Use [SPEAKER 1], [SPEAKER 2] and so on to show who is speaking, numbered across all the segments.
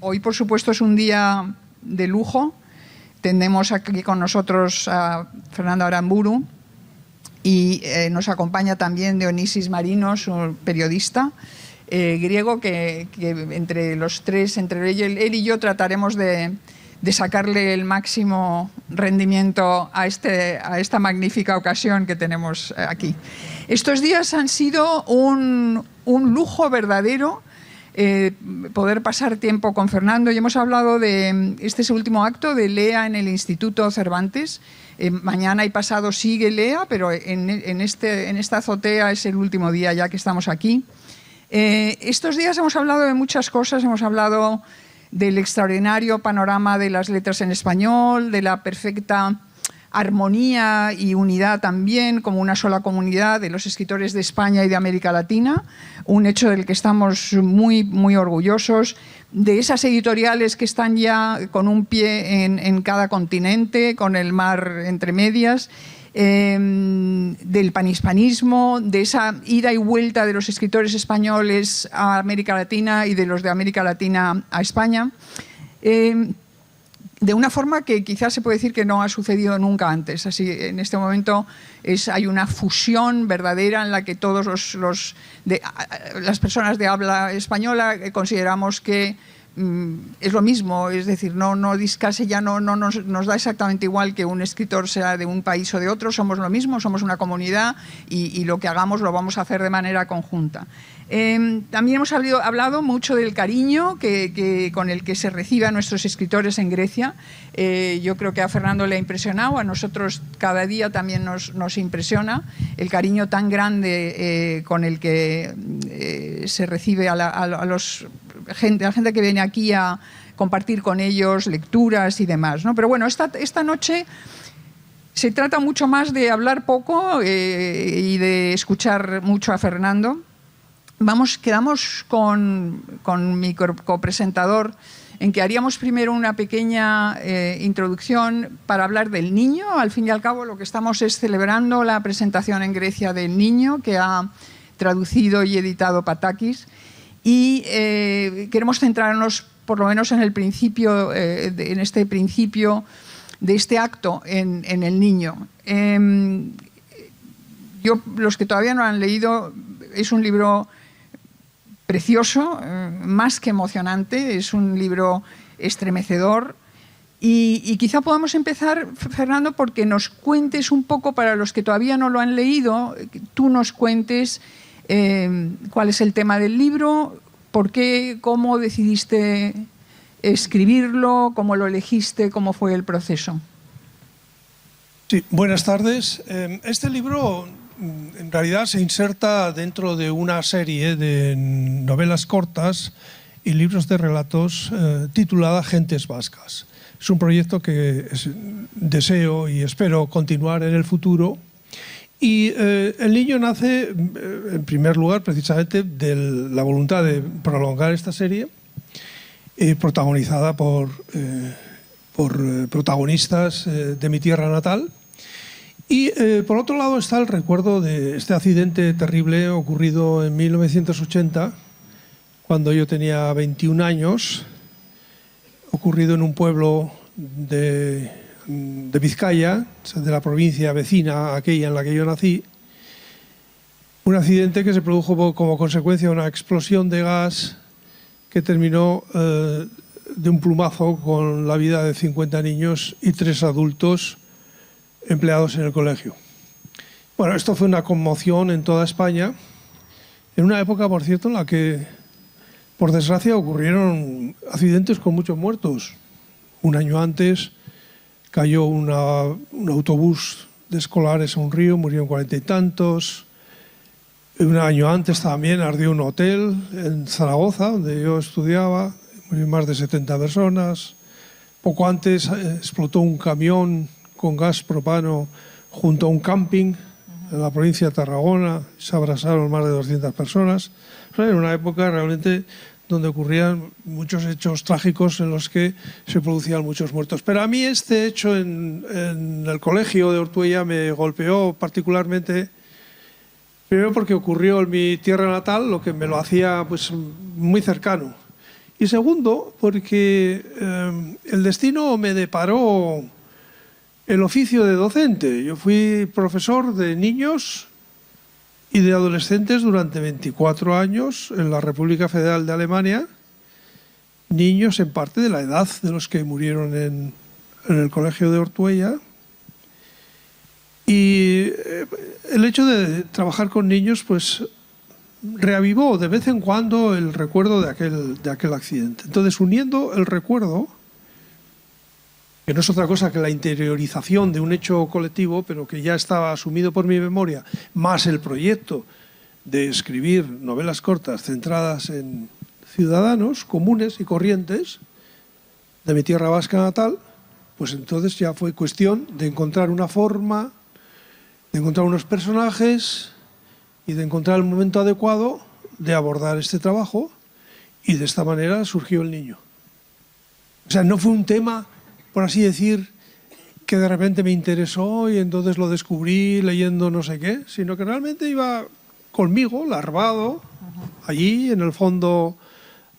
[SPEAKER 1] Hoy, por supuesto, es un día de lujo. Tenemos aquí con nosotros a Fernando Aramburu y nos acompaña también Dionisis Marinos, un periodista griego que entre los tres, entre él y yo, trataremos de sacarle el máximo rendimiento a esta magnífica ocasión que tenemos aquí. Estos días han sido un lujo verdadero. Poder pasar tiempo con Fernando, y hemos hablado de este último acto de Lea en el Instituto Cervantes. Mañana y pasado sigue Lea, pero en esta azotea es el último día ya que estamos aquí. Estos días hemos hablado de muchas cosas. Hemos hablado del extraordinario panorama de las letras en español, de la perfecta armonía y unidad también como una sola comunidad de los escritores de España y de América Latina, un hecho del que estamos muy, muy orgullosos, de esas editoriales que están ya con un pie en cada continente, con el mar entre medias, del panhispanismo, de esa ida y vuelta de los escritores españoles a América Latina y de los de América Latina a España. De una forma que quizás se puede decir que no ha sucedido nunca antes. Así, en este momento hay una fusión verdadera en la que todos las personas de habla española consideramos que es lo mismo, es decir, no casi ya no nos da exactamente igual que un escritor sea de un país o de otro. Somos lo mismo, somos una comunidad y lo que hagamos lo vamos a hacer de manera conjunta. También hemos hablado mucho del cariño con el que se recibe a nuestros escritores en Grecia. Yo creo que a Fernando le ha impresionado, a nosotros cada día también nos impresiona el cariño tan grande con el que se recibe a la gente que viene aquí a compartir con ellos lecturas y demás, ¿no? Pero bueno, esta noche se trata mucho más de hablar poco y de escuchar mucho a Fernando. Quedamos con mi copresentador en que haríamos primero una pequeña introducción para hablar del niño. Al fin y al cabo, lo que estamos es celebrando la presentación en Grecia del niño que ha traducido y editado Patakis. Y queremos centrarnos, por lo menos en el principio, en este principio de este acto en el niño. Los que todavía no han leído, es un libro precioso, más que emocionante, es un libro estremecedor. Y quizá podamos empezar, Fernando, porque nos cuentes un poco, para los que todavía no lo han leído, tú nos cuentes cuál es el tema del libro, por qué, cómo decidiste escribirlo, cómo lo elegiste, cómo fue el proceso.
[SPEAKER 2] Sí, buenas tardes. Este libro en realidad se inserta dentro de una serie de novelas cortas y libros de relatos titulada Gentes Vascas. Es un proyecto que deseo y espero continuar en el futuro. Y el niño nace, en primer lugar, precisamente de la voluntad de prolongar esta serie, protagonizada por protagonistas de mi tierra natal. Y por otro lado está el recuerdo de este accidente terrible ocurrido en 1980, cuando yo tenía 21 años, ocurrido en un pueblo de Vizcaya, de la provincia vecina a aquella en la que yo nací. Un accidente que se produjo como consecuencia de una explosión de gas que terminó de un plumazo con la vida de 50 niños y 3 adultos empleados en el colegio. Bueno, esto fue una conmoción en toda España, en una época, por cierto, en la que, por desgracia, ocurrieron accidentes con muchos muertos. Un año antes cayó un autobús de escolares a un río, murieron 40 y tantos. Un año antes también ardió un hotel en Zaragoza, donde yo estudiaba, murieron más de 70 personas. Poco antes explotó un camión con gas propano junto a un camping en la provincia de Tarragona, se abrasaron más de 200 personas. O sea, era una época realmente donde ocurrían muchos hechos trágicos en los que se producían muchos muertos. Pero a mí este hecho en el colegio de Ortuella me golpeó particularmente, primero porque ocurrió en mi tierra natal, lo que me lo hacía pues muy cercano. Y segundo, porque el destino me deparó el oficio de docente. Yo fui profesor de niños y de adolescentes durante 24 años en la República Federal de Alemania, niños en parte de la edad de los que murieron en el colegio de Ortuella. Y el hecho de trabajar con niños pues reavivó de vez en cuando el recuerdo de aquel accidente. Entonces, uniendo el recuerdo, que no es otra cosa que la interiorización de un hecho colectivo, pero que ya estaba asumido por mi memoria, más el proyecto de escribir novelas cortas centradas en ciudadanos comunes y corrientes de mi tierra vasca natal, pues entonces ya fue cuestión de encontrar una forma, de encontrar unos personajes y de encontrar el momento adecuado de abordar este trabajo, y de esta manera surgió el niño. O sea, no fue un tema, por así decir, que de repente me interesó y entonces lo descubrí leyendo no sé qué, sino que realmente iba conmigo, larvado, allí en el fondo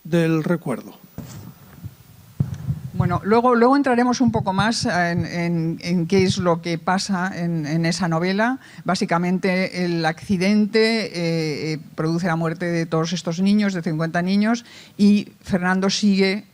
[SPEAKER 2] del recuerdo.
[SPEAKER 1] Bueno, luego entraremos un poco más en qué es lo que pasa en esa novela. Básicamente el accidente produce la muerte de todos estos niños, de 50 niños, y Fernando sigue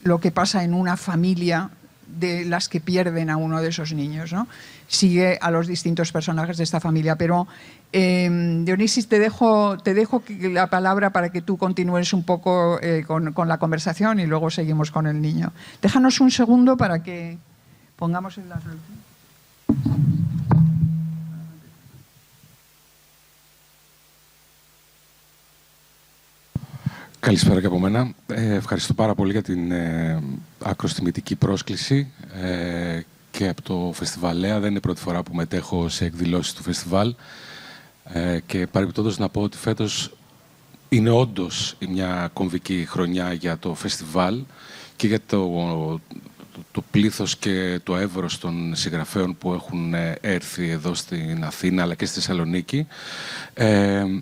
[SPEAKER 1] lo que pasa en una familia de las que pierden a uno de esos niños, ¿no? Sigue a los distintos personajes de esta familia. Pero, Dionisio, te dejo la palabra para que tú continúes un poco con la conversación y luego seguimos con el niño. Déjanos un segundo para que pongamos en la traducción.
[SPEAKER 3] Καλησπέρα και από μένα. Ευχαριστώ πάρα πολύ για την άκρως τιμητική πρόσκληση και από το Φεστιβαλέα. Δεν είναι η πρώτη φορά που μετέχω σε εκδηλώσεις του φεστιβάλ και παρεμπιπτόντως να πω ότι φέτος είναι όντως μια κομβική χρονιά για το φεστιβάλ και για το πλήθος και το εύρος των συγγραφέων που έχουν έρθει εδώ στην Αθήνα αλλά και στη Θεσσαλονίκη,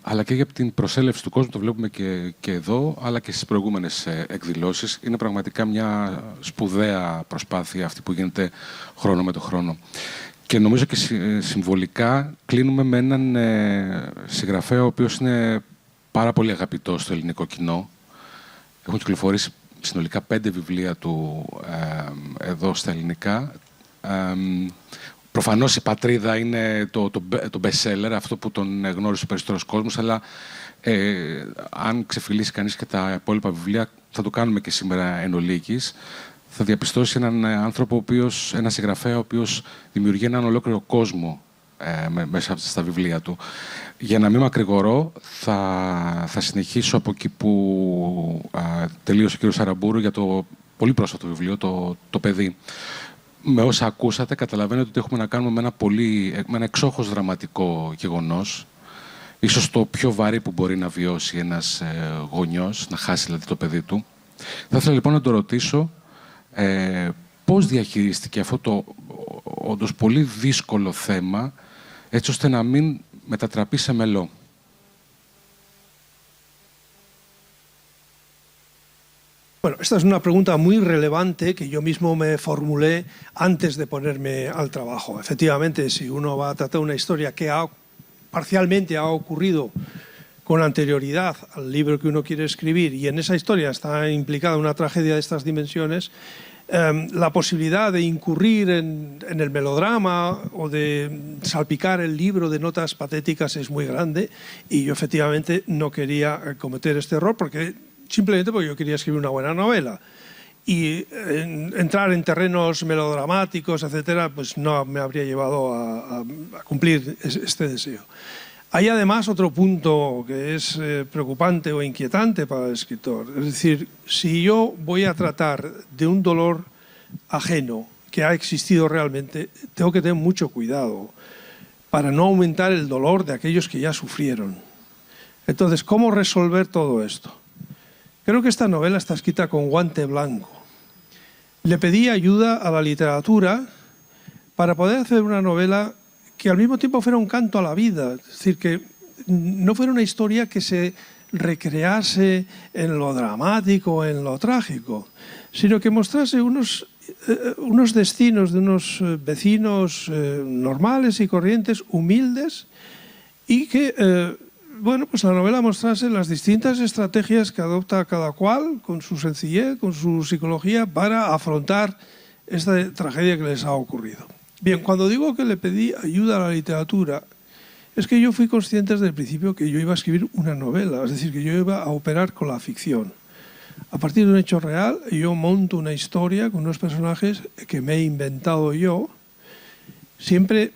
[SPEAKER 3] αλλά και για την προσέλευση του κόσμου, το βλέπουμε και εδώ, αλλά και στις προηγούμενες εκδηλώσεις. Είναι πραγματικά μια σπουδαία προσπάθεια αυτή που γίνεται χρόνο με το χρόνο. Και νομίζω και συμβολικά κλείνουμε με έναν συγγραφέα ο οποίος είναι πάρα πολύ αγαπητός στο ελληνικό κοινό. Έχουν κυκλοφορήσει συνολικά 5 βιβλία του εδώ στα ελληνικά. Προφανώς η Πατρίδα είναι το best seller, αυτό που τον γνώρισε ο περισσότερος κόσμος, αλλά αν ξεφυλίσει κανείς και τα υπόλοιπα βιβλία, θα το κάνουμε και σήμερα εν ολίγης, θα διαπιστώσει έναν άνθρωπο, έναν συγγραφέα, ο οποίος δημιουργεί έναν ολόκληρο κόσμο μέσα στα βιβλία του. Για να μην μακρηγορώ, θα συνεχίσω από εκεί που τελείωσε ο κ. Σαραμπούρου για το πολύ πρόσφατο βιβλίο, το παιδί. Με όσα ακούσατε, καταλαβαίνετε ότι έχουμε να κάνουμε με ένα εξόχως δραματικό γεγονός, ίσως το πιο βαρύ που μπορεί να βιώσει ένας γονιός, να χάσει δηλαδή το παιδί του. Θα ήθελα λοιπόν να το ρωτήσω πώς διαχειρίστηκε αυτό το όντως πολύ δύσκολο θέμα, έτσι ώστε να μην μετατραπεί σε μελό.
[SPEAKER 2] Bueno, esta es una pregunta muy relevante que yo mismo me formulé antes de ponerme al trabajo. Efectivamente, si uno va a tratar una historia que parcialmente ha ocurrido con anterioridad al libro que uno quiere escribir y en esa historia está implicada una tragedia de estas dimensiones, la posibilidad de incurrir en el melodrama o de salpicar el libro de notas patéticas es muy grande, y yo efectivamente no quería cometer este error simplemente porque yo quería escribir una buena novela, y entrar en terrenos melodramáticos, etcétera, pues no me habría llevado a cumplir este deseo. Hay además otro punto que es preocupante o inquietante para el escritor. Es decir, si yo voy a tratar de un dolor ajeno que ha existido realmente, tengo que tener mucho cuidado para no aumentar el dolor de aquellos que ya sufrieron. Entonces, ¿cómo resolver todo esto? Creo que esta novela está escrita con guante blanco. Le pedí ayuda a la literatura para poder hacer una novela que al mismo tiempo fuera un canto a la vida, es decir, que no fuera una historia que se recrease en lo dramático, en lo trágico, sino que mostrase unos destinos de unos vecinos normales y corrientes, humildes, y que bueno, pues la novela mostrase las distintas estrategias que adopta cada cual, con su sencillez, con su psicología, para afrontar esta tragedia que les ha ocurrido. Bien, cuando digo que le pedí ayuda a la literatura, es que yo fui consciente desde el principio que yo iba a escribir una novela, es decir, que yo iba a operar con la ficción. A partir de un hecho real, yo monto una historia con unos personajes que me he inventado yo, siempre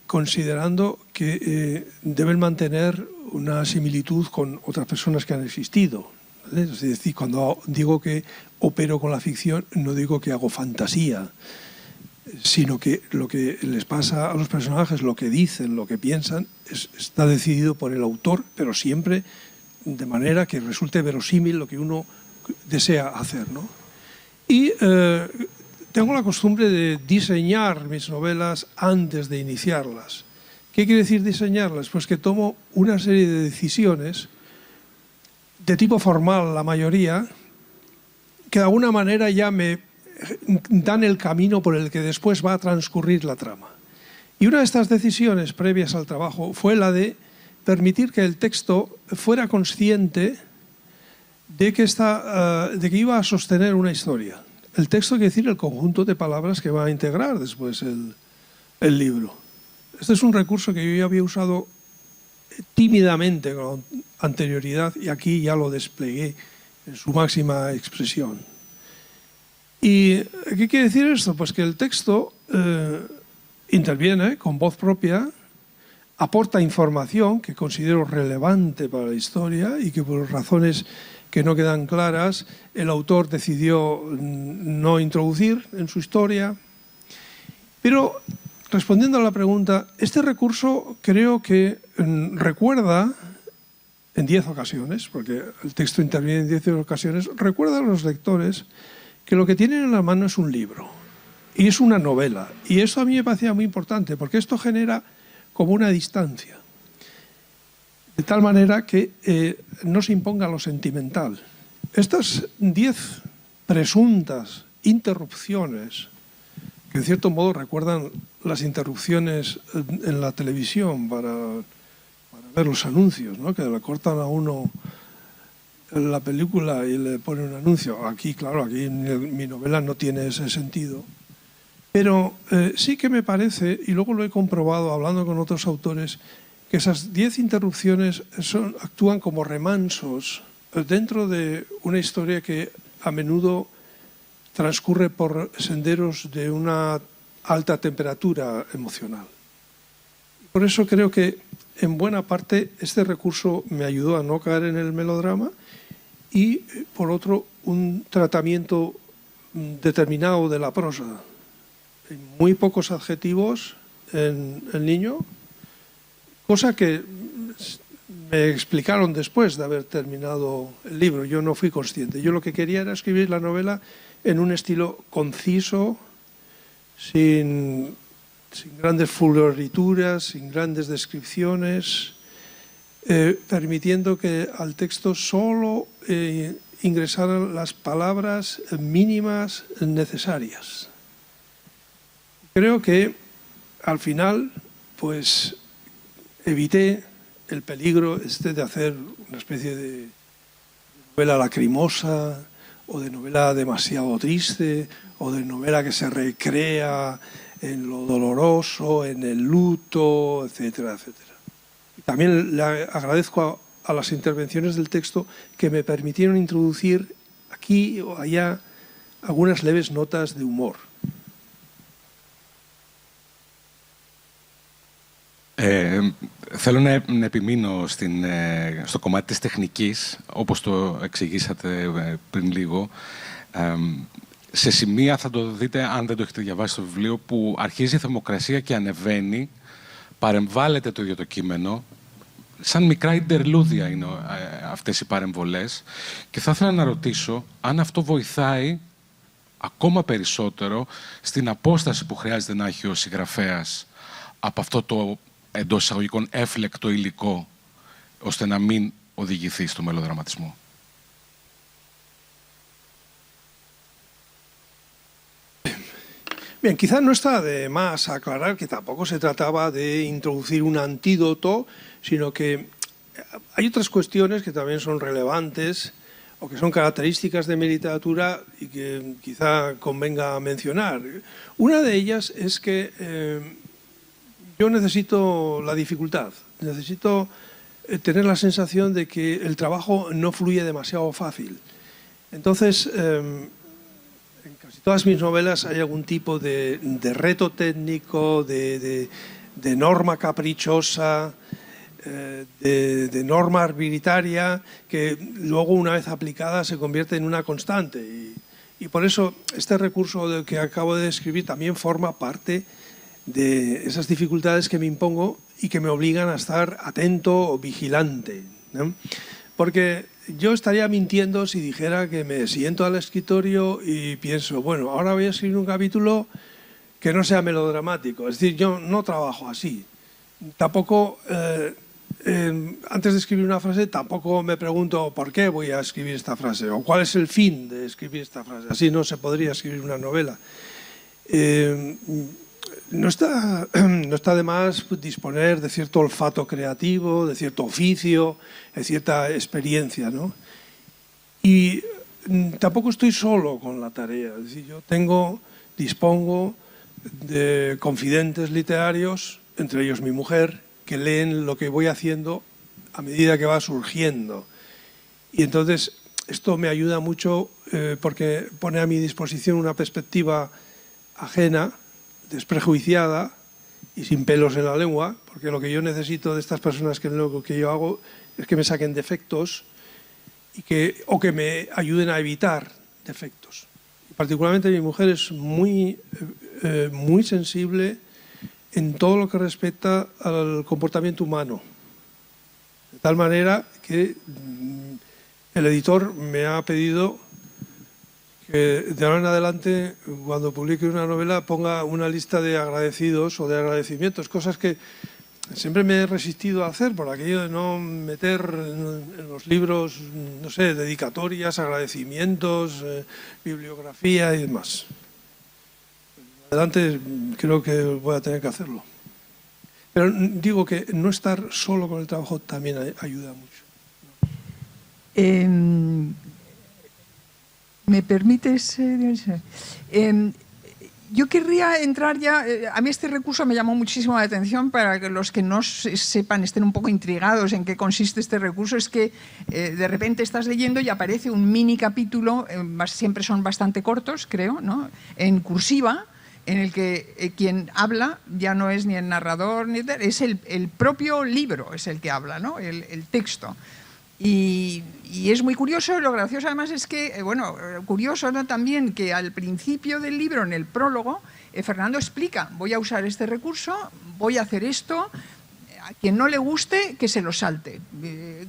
[SPEAKER 2] considerando que deben mantener una similitud con otras personas que han existido. ¿Vale? Es decir, cuando digo que opero con la ficción, no digo que hago fantasía, sino que lo que les pasa a los personajes, lo que dicen, lo que piensan, está decidido por el autor, pero siempre de manera que resulte verosímil lo que uno desea hacer, ¿no? Y tengo la costumbre de diseñar mis novelas antes de iniciarlas. ¿Qué quiere decir diseñarlas? Pues que tomo una serie de decisiones de tipo formal, la mayoría, que de alguna manera ya me dan el camino por el que después va a transcurrir la trama. Y una de estas decisiones previas al trabajo fue la de permitir que el texto fuera consciente de que iba a sostener una historia. El texto quiere decir el conjunto de palabras que va a integrar después el libro. Este es un recurso que yo ya había usado tímidamente con anterioridad y aquí ya lo desplegué en su máxima expresión. ¿Y qué quiere decir esto? Pues que el texto interviene con voz propia, aporta información que considero relevante para la historia y que por razones que no quedan claras el autor decidió no introducir en su historia. Pero respondiendo a la pregunta, este recurso creo que recuerda en 10 ocasiones, porque el texto interviene en 10 ocasiones, recuerda a los lectores que lo que tienen en la mano es un libro y es una novela. Y eso a mí me parecía muy importante, porque esto genera como una distancia, de tal manera que no se imponga lo sentimental. Estas 10 presuntas interrupciones, que en cierto modo recuerdan las interrupciones en la televisión para ver los anuncios, ¿no? Que le cortan a uno la película y le ponen un anuncio. Aquí, claro, aquí mi novela no tiene ese sentido. Pero sí que me parece, y luego lo he comprobado hablando con otros autores, que esas 10 interrupciones actúan como remansos dentro de una historia que a menudo transcurre por senderos de una alta temperatura emocional. Por eso creo que en buena parte este recurso me ayudó a no caer en el melodrama y, por otro, un tratamiento determinado de la prosa. Muy pocos adjetivos en el niño, cosa que me explicaron después de haber terminado el libro. Yo no fui consciente. Yo lo que quería era escribir la novela en un estilo conciso, sin grandes florituras, sin grandes descripciones, permitiendo que al texto solo ingresaran las palabras mínimas necesarias. Creo que al final, pues, evité el peligro de hacer una especie de novela lacrimosa o de novela demasiado triste o de novela que se recrea en lo doloroso, en el luto, etcétera, etcétera. También le agradezco a las intervenciones del texto que me permitieron introducir aquí o allá algunas leves notas de humor.
[SPEAKER 3] Θέλω να επιμείνω στο κομμάτι της τεχνικής, όπως το εξηγήσατε πριν λίγο. Σε σημεία θα το δείτε, αν δεν το έχετε διαβάσει στο βιβλίο, που αρχίζει η θερμοκρασία και ανεβαίνει, παρεμβάλλεται το ίδιο το κείμενο, σαν μικρά ιντερλούδια είναι αυτές οι παρεμβολές, και θα ήθελα να ρωτήσω αν αυτό βοηθάει ακόμα περισσότερο στην απόσταση που χρειάζεται να έχει ο συγγραφέας από αυτό το εντός εισαγωγικών έφλεκτο υλικό, ώστε να μην οδηγηθεί στο μελοδραματισμό.
[SPEAKER 2] Bien, quizás no está de más aclarar que tampoco se trataba de introducir un antídoto, sino que hay otras cuestiones que también son relevantes o que son características de mi literatura y que quizá convenga mencionar. Una de ellas es que yo necesito la dificultad, necesito tener la sensación de que el trabajo no fluye demasiado fácil. Entonces, en casi todas mis novelas hay algún tipo de reto técnico, de norma caprichosa, de norma arbitraria que luego, una vez aplicada, se convierte en una constante. Y por eso este recurso que acabo de describir también forma parte de esas dificultades que me impongo y que me obligan a estar atento o vigilante, ¿no? Porque yo estaría mintiendo si dijera que me siento al escritorio y pienso, bueno, ahora voy a escribir un capítulo que no sea melodramático. Es decir, yo no trabajo así. Tampoco, antes de escribir una frase, tampoco me pregunto por qué voy a escribir esta frase o cuál es el fin de escribir esta frase. Así no se podría escribir una novela. No está de más disponer de cierto olfato creativo, de cierto oficio, de cierta experiencia, ¿no? Y tampoco estoy solo con la tarea. Es decir, yo dispongo de confidentes literarios, entre ellos mi mujer, que leen lo que voy haciendo a medida que va surgiendo. Y entonces esto me ayuda mucho porque pone a mi disposición una perspectiva ajena, desprejuiciada y sin pelos en la lengua, porque lo que yo necesito de estas personas que lo que yo hago es que me saquen defectos o que me ayuden a evitar defectos. Particularmente mi mujer es muy sensible en todo lo que respecta al comportamiento humano, de tal manera que el editor me ha pedido que de ahora en adelante, cuando publique una novela, ponga una lista de agradecidos o de agradecimientos, cosas que siempre me he resistido a hacer por aquello de no meter en los libros, no sé, dedicatorias, agradecimientos, bibliografía y demás. Adelante creo que voy a tener que hacerlo. Pero digo que no estar solo con el trabajo también ayuda mucho.
[SPEAKER 1] ¿Me permites? Yo querría entrar ya, a mí este recurso me llamó muchísimo la atención, para que los que no sepan, estén un poco intrigados en qué consiste este recurso. Es que de repente estás leyendo y aparece un mini capítulo, siempre son bastante cortos, creo, ¿no?, en cursiva, en el que quien habla ya no es ni el narrador, es el propio libro, es el que habla, ¿no?, el texto. Y es muy curioso. Lo gracioso además es que, curioso, ¿no?, también que al principio del libro, en el prólogo, Fernando explica: voy a usar este recurso, voy a hacer esto, a quien no le guste que se lo salte.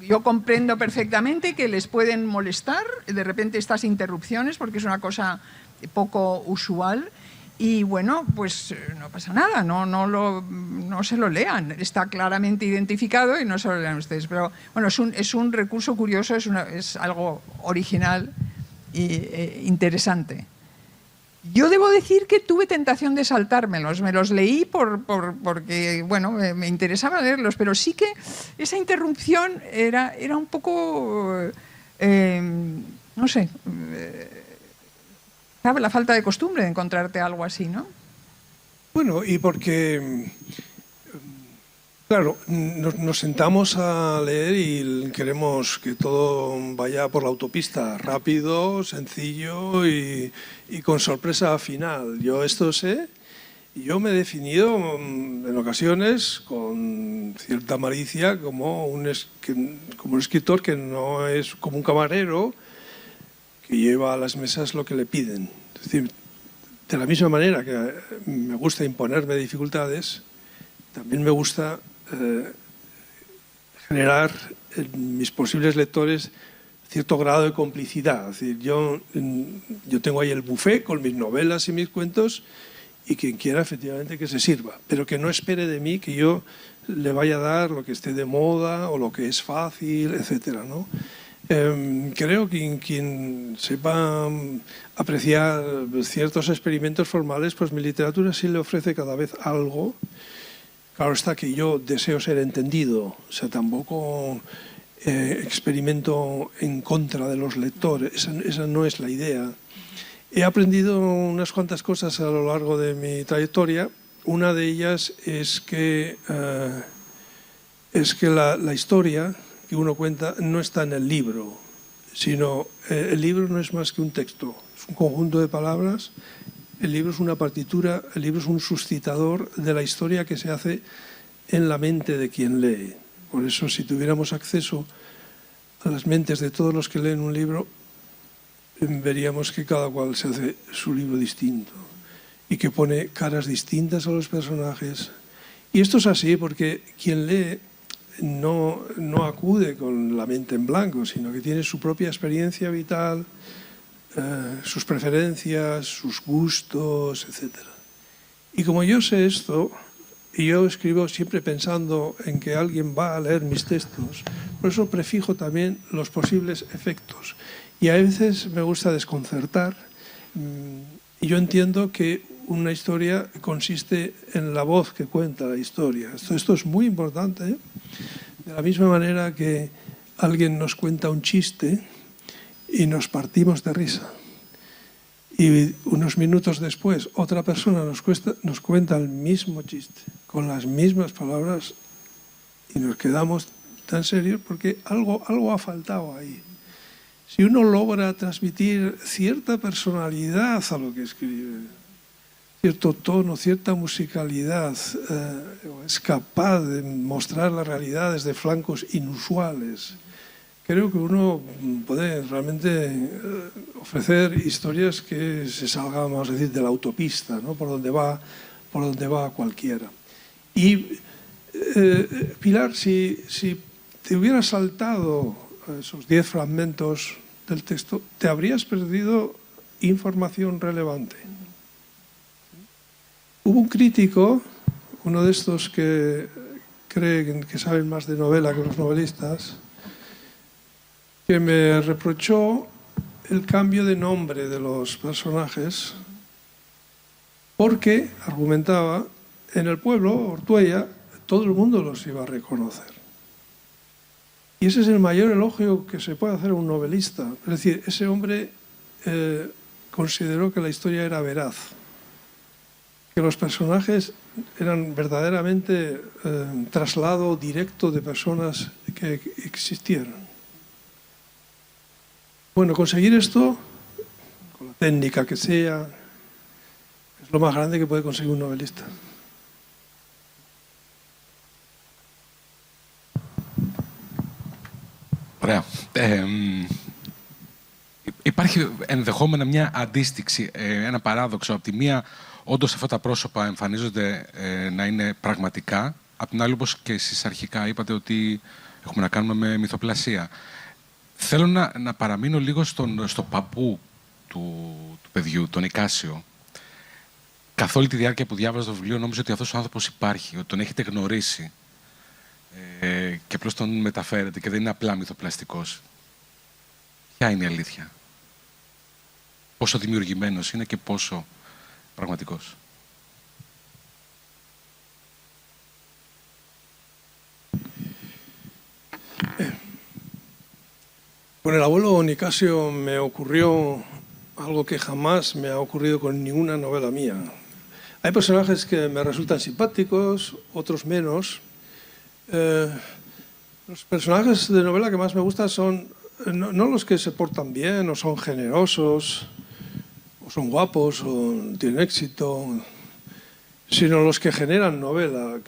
[SPEAKER 1] Yo comprendo perfectamente que les pueden molestar de repente estas interrupciones, porque es una cosa poco usual. Y bueno, pues no pasa nada, no se lo lean, está claramente identificado y no se lo lean ustedes. Pero bueno, es un recurso curioso, es algo original e interesante. Yo debo decir que tuve tentación de saltármelos, me los leí porque bueno, me interesaba leerlos, pero sí que esa interrupción era un poco, no sé, la falta de costumbre de encontrarte algo así, ¿no?
[SPEAKER 2] Bueno, y porque, claro, nos sentamos a leer y queremos que todo vaya por la autopista, rápido, sencillo y con sorpresa final. Yo esto sé, y yo me he definido en ocasiones con cierta malicia como un escritor que no es como un camarero que lleva a las mesas lo que le piden. Es decir, de la misma manera que me gusta imponerme dificultades, también me gusta generar en mis posibles lectores cierto grado de complicidad. Es decir, yo tengo ahí el buffet con mis novelas y mis cuentos, y quien quiera efectivamente que se sirva, pero que no espere de mí que yo le vaya a dar lo que esté de moda o lo que es fácil, etcétera, ¿no? Creo que quien sepa apreciar ciertos experimentos formales, pues mi literatura sí le ofrece cada vez algo. Claro está que yo deseo ser entendido, o sea, tampoco experimento en contra de los lectores, esa no es la idea. He aprendido unas cuantas cosas a lo largo de mi trayectoria. Una de ellas es que la historia que uno cuenta no está en el libro, sino el libro no es más que un texto, es un conjunto de palabras, el libro es una partitura, el libro es un suscitador de la historia que se hace en la mente de quien lee. Por eso, si tuviéramos acceso a las mentes de todos los que leen un libro, veríamos que cada cual se hace su libro distinto y que pone caras distintas a los personajes. Y esto es así porque quien lee no acude con la mente en blanco, sino que tiene su propia experiencia vital, sus preferencias, sus gustos, etc. Y como yo sé esto, y yo escribo siempre pensando en que alguien va a leer mis textos, por eso prefijo también los posibles efectos. Y a veces me gusta desconcertar. Y yo entiendo que una historia consiste en la voz que cuenta la historia. Esto es muy importante, ¿eh? De la misma manera que alguien nos cuenta un chiste y nos partimos de risa. Y unos minutos después otra persona nos cuenta el mismo chiste, con las mismas palabras, y nos quedamos tan serios porque algo ha faltado ahí. Si uno logra transmitir cierta personalidad a lo que escribe, cierto tono, cierta musicalidad, es capaz de mostrar la realidad desde flancos inusuales, creo que uno puede realmente ofrecer historias que se salgan, vamos a decir, de la autopista, ¿no? por donde va cualquiera. Y Pilar, si te hubieras saltado esos 10 fragmentos del texto, te habrías perdido información relevante. Hubo un crítico, uno de estos que creen que saben más de novela que los novelistas, que me reprochó el cambio de nombre de los personajes porque, argumentaba, en el pueblo, Ortuella, todo el mundo los iba a reconocer. Y ese es el mayor elogio que se puede hacer a un novelista. Es decir, ese hombre consideró que la historia era veraz, que los personajes eran verdaderamente traslado directo de personas que existieron. Bueno, conseguir esto, con la técnica que sea, es lo más grande que puede conseguir un novelista.
[SPEAKER 3] Ωραία. Υπάρχει ενδεχόμενα μια αντίστοιξη, ένα παράδοξο. Από τη μία, όντως αυτά τα πρόσωπα εμφανίζονται να είναι πραγματικά. Από την άλλη, όπως και εσείς αρχικά είπατε, ότι έχουμε να κάνουμε με μυθοπλασία. Θέλω να παραμείνω λίγο στο παππού του παιδιού, τον Ικάσιο. Καθ' όλη τη διάρκεια που διάβαζα το βιβλίο, νόμιζα ότι αυτός ο άνθρωπος υπάρχει, ότι τον έχετε γνωρίσει και απλώς τον μεταφέρετε και δεν είναι απλά μυθοπλαστικός. Ποια είναι η αλήθεια? Πόσο δημιουργημένος είναι και πόσο πραγματικός?
[SPEAKER 2] Con el abuelo Nicasio me ocurrió algo que jamás me ha ocurrido con ninguna novela mía. Hay personajes que me resultan simpáticos, otros menos. Los personajes de novela que más me gustan son no los que se portan bien, o son generosos, o son guapos, o tienen éxito, sino los que generan novela.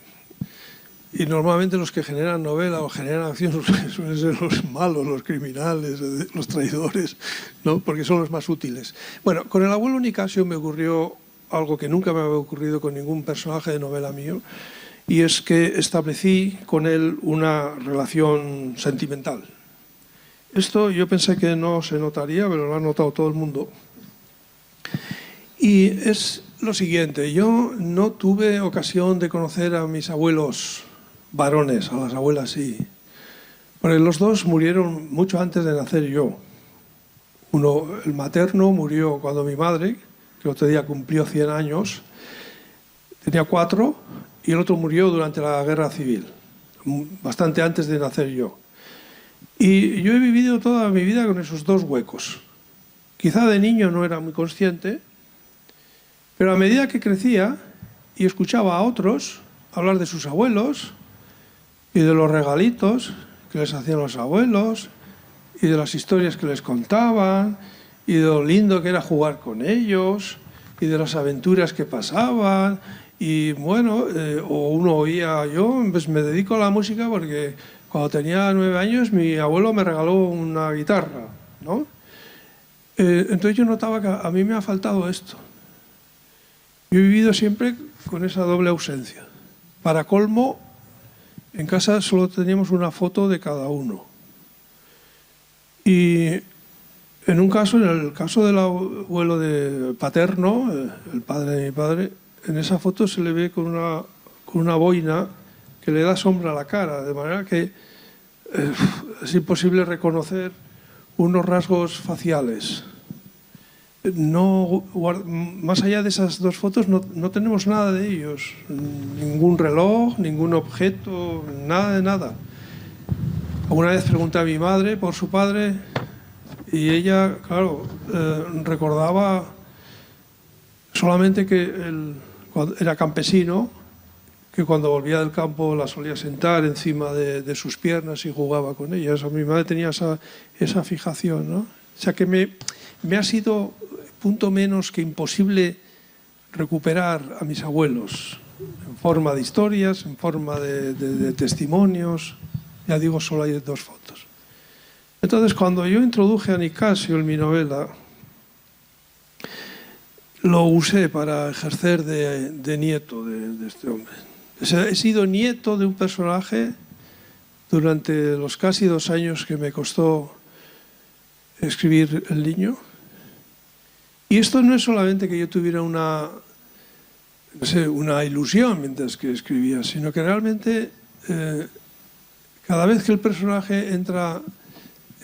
[SPEAKER 2] Y normalmente los que generan novela o generan acción suelen ser los malos, los criminales, los traidores, ¿no? Porque son los más útiles. Bueno, con el abuelo Nicasio me ocurrió algo que nunca me había ocurrido con ningún personaje de novela mío, y es que establecí con él una relación sentimental. Esto yo pensé que no se notaría, pero lo ha notado todo el mundo. Y es lo siguiente, yo no tuve ocasión de conocer a mis abuelos varones, a las abuelas sí, porque los dos murieron mucho antes de nacer yo. Uno, el materno, murió cuando mi madre, que el otro día cumplió 100 años, tenía 4, y el otro murió durante la Guerra Civil, bastante antes de nacer yo. Y yo he vivido toda mi vida con esos dos huecos. Quizá de niño no era muy consciente, pero a medida que crecía y escuchaba a otros hablar de sus abuelos y de los regalitos que les hacían los abuelos y de las historias que les contaban y de lo lindo que era jugar con ellos y de las aventuras que pasaban, y bueno, o uno oía, yo pues me dedico a la música porque cuando tenía 9 años mi abuelo me regaló una guitarra, ¿no? Entonces yo notaba que a mí me ha faltado esto. Yo he vivido siempre con esa doble ausencia. Para colmo, en casa solo teníamos una foto de cada uno. Y en un caso, en el caso del abuelo paterno, el padre de mi padre, en esa foto se le ve con una boina que le da sombra a la cara, de manera que es imposible reconocer unos rasgos faciales. No, más allá de esas dos fotos no tenemos nada de ellos, ningún reloj, ningún objeto, nada de nada. Una vez pregunté a mi madre por su padre y ella, claro, recordaba solamente que él era campesino, que cuando volvía del campo la solía sentar encima de sus piernas y jugaba con ellas. Mi madre tenía esa fijación, ¿no? O sea que me ha sido punto menos que imposible recuperar a mis abuelos en forma de historias, en forma de testimonios. Ya digo, solo hay 2 fotos. Entonces, cuando yo introduje a Nicasio en mi novela, lo usé para ejercer de nieto de este hombre. He sido nieto de un personaje durante los casi 2 años que me costó escribir El niño. Y esto no es solamente que yo tuviera una ilusión mientras que escribía, sino que realmente cada vez que el personaje entra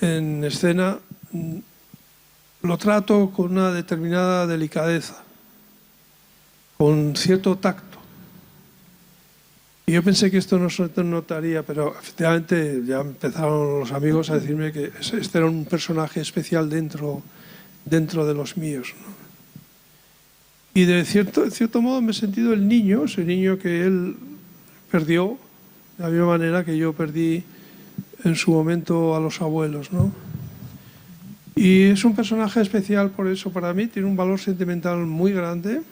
[SPEAKER 2] en escena lo trato con una determinada delicadeza, con cierto tacto. Y yo pensé que esto no se notaría, pero efectivamente ya empezaron los amigos a decirme que este era un personaje especial dentro de los míos, ¿no? Y de cierto modo me he sentido el niño, ese niño que él perdió, de la misma manera que yo perdí en su momento a los abuelos, ¿no? Y es un personaje especial por eso para mí, tiene un valor sentimental muy grande.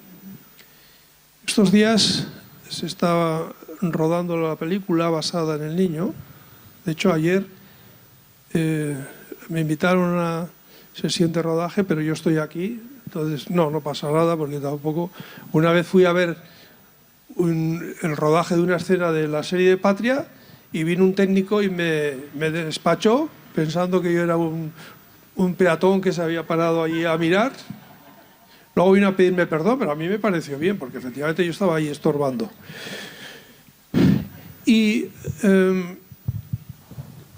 [SPEAKER 2] Estos días se estaba rodando la película basada en el niño. De hecho, ayer me invitaron a una sesión de rodaje, pero yo estoy aquí, entonces no pasa nada porque tampoco... Una vez fui a ver el rodaje de una escena de la serie de Patria y vino un técnico y me despachó pensando que yo era un peatón que se había parado allí a mirar. Luego vino a pedirme perdón, pero a mí me pareció bien porque efectivamente yo estaba ahí estorbando. Y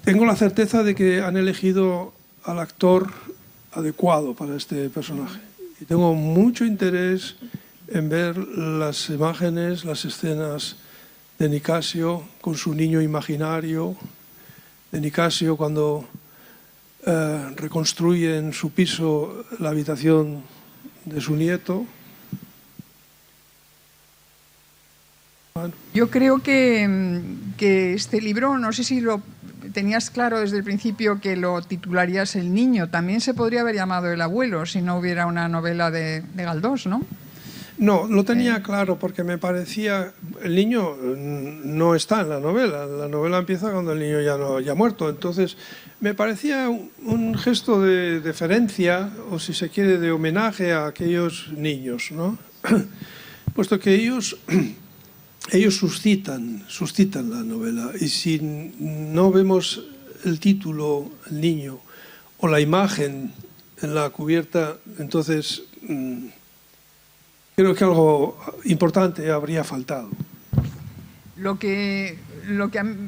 [SPEAKER 2] tengo la certeza de que han elegido al actor adecuado para este personaje. Y tengo mucho interés en ver las imágenes, las escenas de Nicasio con su niño imaginario, de Nicasio cuando reconstruye en su piso la habitación de su nieto. Bueno.
[SPEAKER 1] Yo creo que este libro, no sé si lo tenías claro desde el principio que lo titularías El niño. También se podría haber llamado El abuelo si no hubiera una novela de Galdós, ¿no?
[SPEAKER 2] No, lo tenía claro porque me parecía... El niño no está en la novela. La novela empieza cuando el niño ya ha muerto. Entonces, me parecía un gesto de deferencia, o si se quiere, de homenaje a aquellos niños, ¿no? Puesto que ellos suscitan la novela. Y si no vemos el título, El niño, o la imagen en la cubierta, entonces... creo que algo importante habría faltado.
[SPEAKER 1] Lo que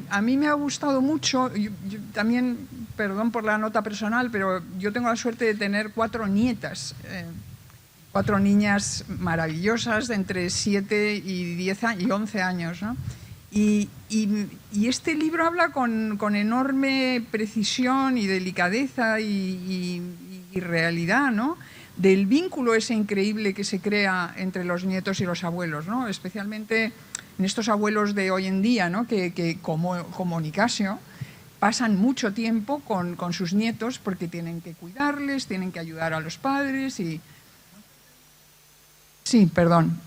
[SPEAKER 1] a mí me ha gustado mucho, yo también, perdón por la nota personal, pero yo tengo la suerte de tener 4 nietas, 4 niñas maravillosas de entre 7 y 10 y 11 años, ¿no? Y este libro habla con enorme precisión y delicadeza y realidad, ¿no?, del vínculo ese increíble que se crea entre los nietos y los abuelos, ¿no?, especialmente en estos abuelos de hoy en día, ¿no?, que como Nicasio pasan mucho tiempo con sus nietos porque tienen que cuidarles, tienen que ayudar a los padres y... Sí, perdón.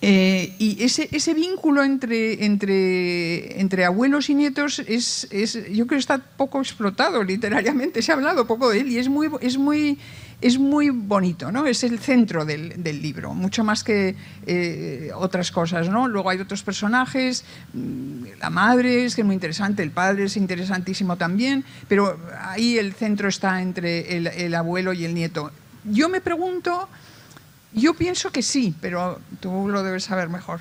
[SPEAKER 1] Y ese vínculo entre abuelos y nietos yo creo que está poco explotado literariamente, se ha hablado poco de él y es muy bonito, ¿no? Es el centro del libro, mucho más que otras cosas, ¿no? Luego hay otros personajes, la madre es que es muy interesante, el padre es interesantísimo también, pero ahí el centro está entre el abuelo y el nieto. Yo me pregunto... Yo pienso que sí, pero tú lo debes saber mejor.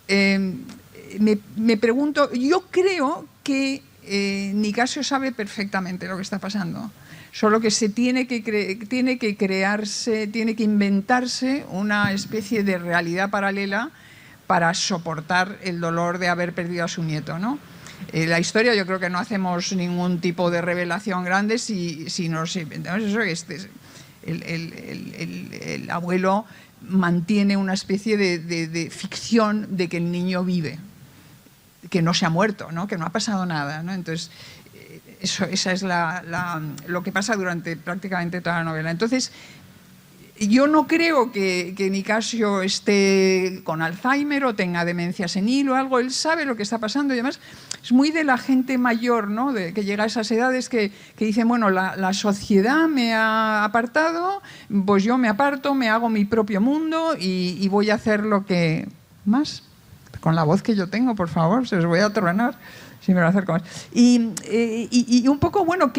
[SPEAKER 1] Me pregunto, yo creo que Nicasio sabe perfectamente lo que está pasando, solo que se tiene que crearse, tiene que inventarse una especie de realidad paralela para soportar el dolor de haber perdido a su nieto, ¿no? La historia, yo creo que no hacemos ningún tipo de revelación grande si nos inventamos eso, el abuelo mantiene una especie de ficción de que el niño vive, que no se ha muerto, ¿no?, que no ha pasado nada, ¿no? Entonces, esa es lo que pasa durante prácticamente toda la novela. Entonces, yo no creo que Nicasio esté con Alzheimer o tenga demencia senil o algo. Él sabe lo que está pasando y además es muy de la gente mayor, ¿no?, que llega a esas edades que dicen, bueno, la sociedad me ha apartado, pues yo me aparto, me hago mi propio mundo y voy a hacer lo que... ¿Más? Con la voz que yo tengo, por favor, se os voy a tronar. Sí, me lo acerco más. Y un poco, bueno,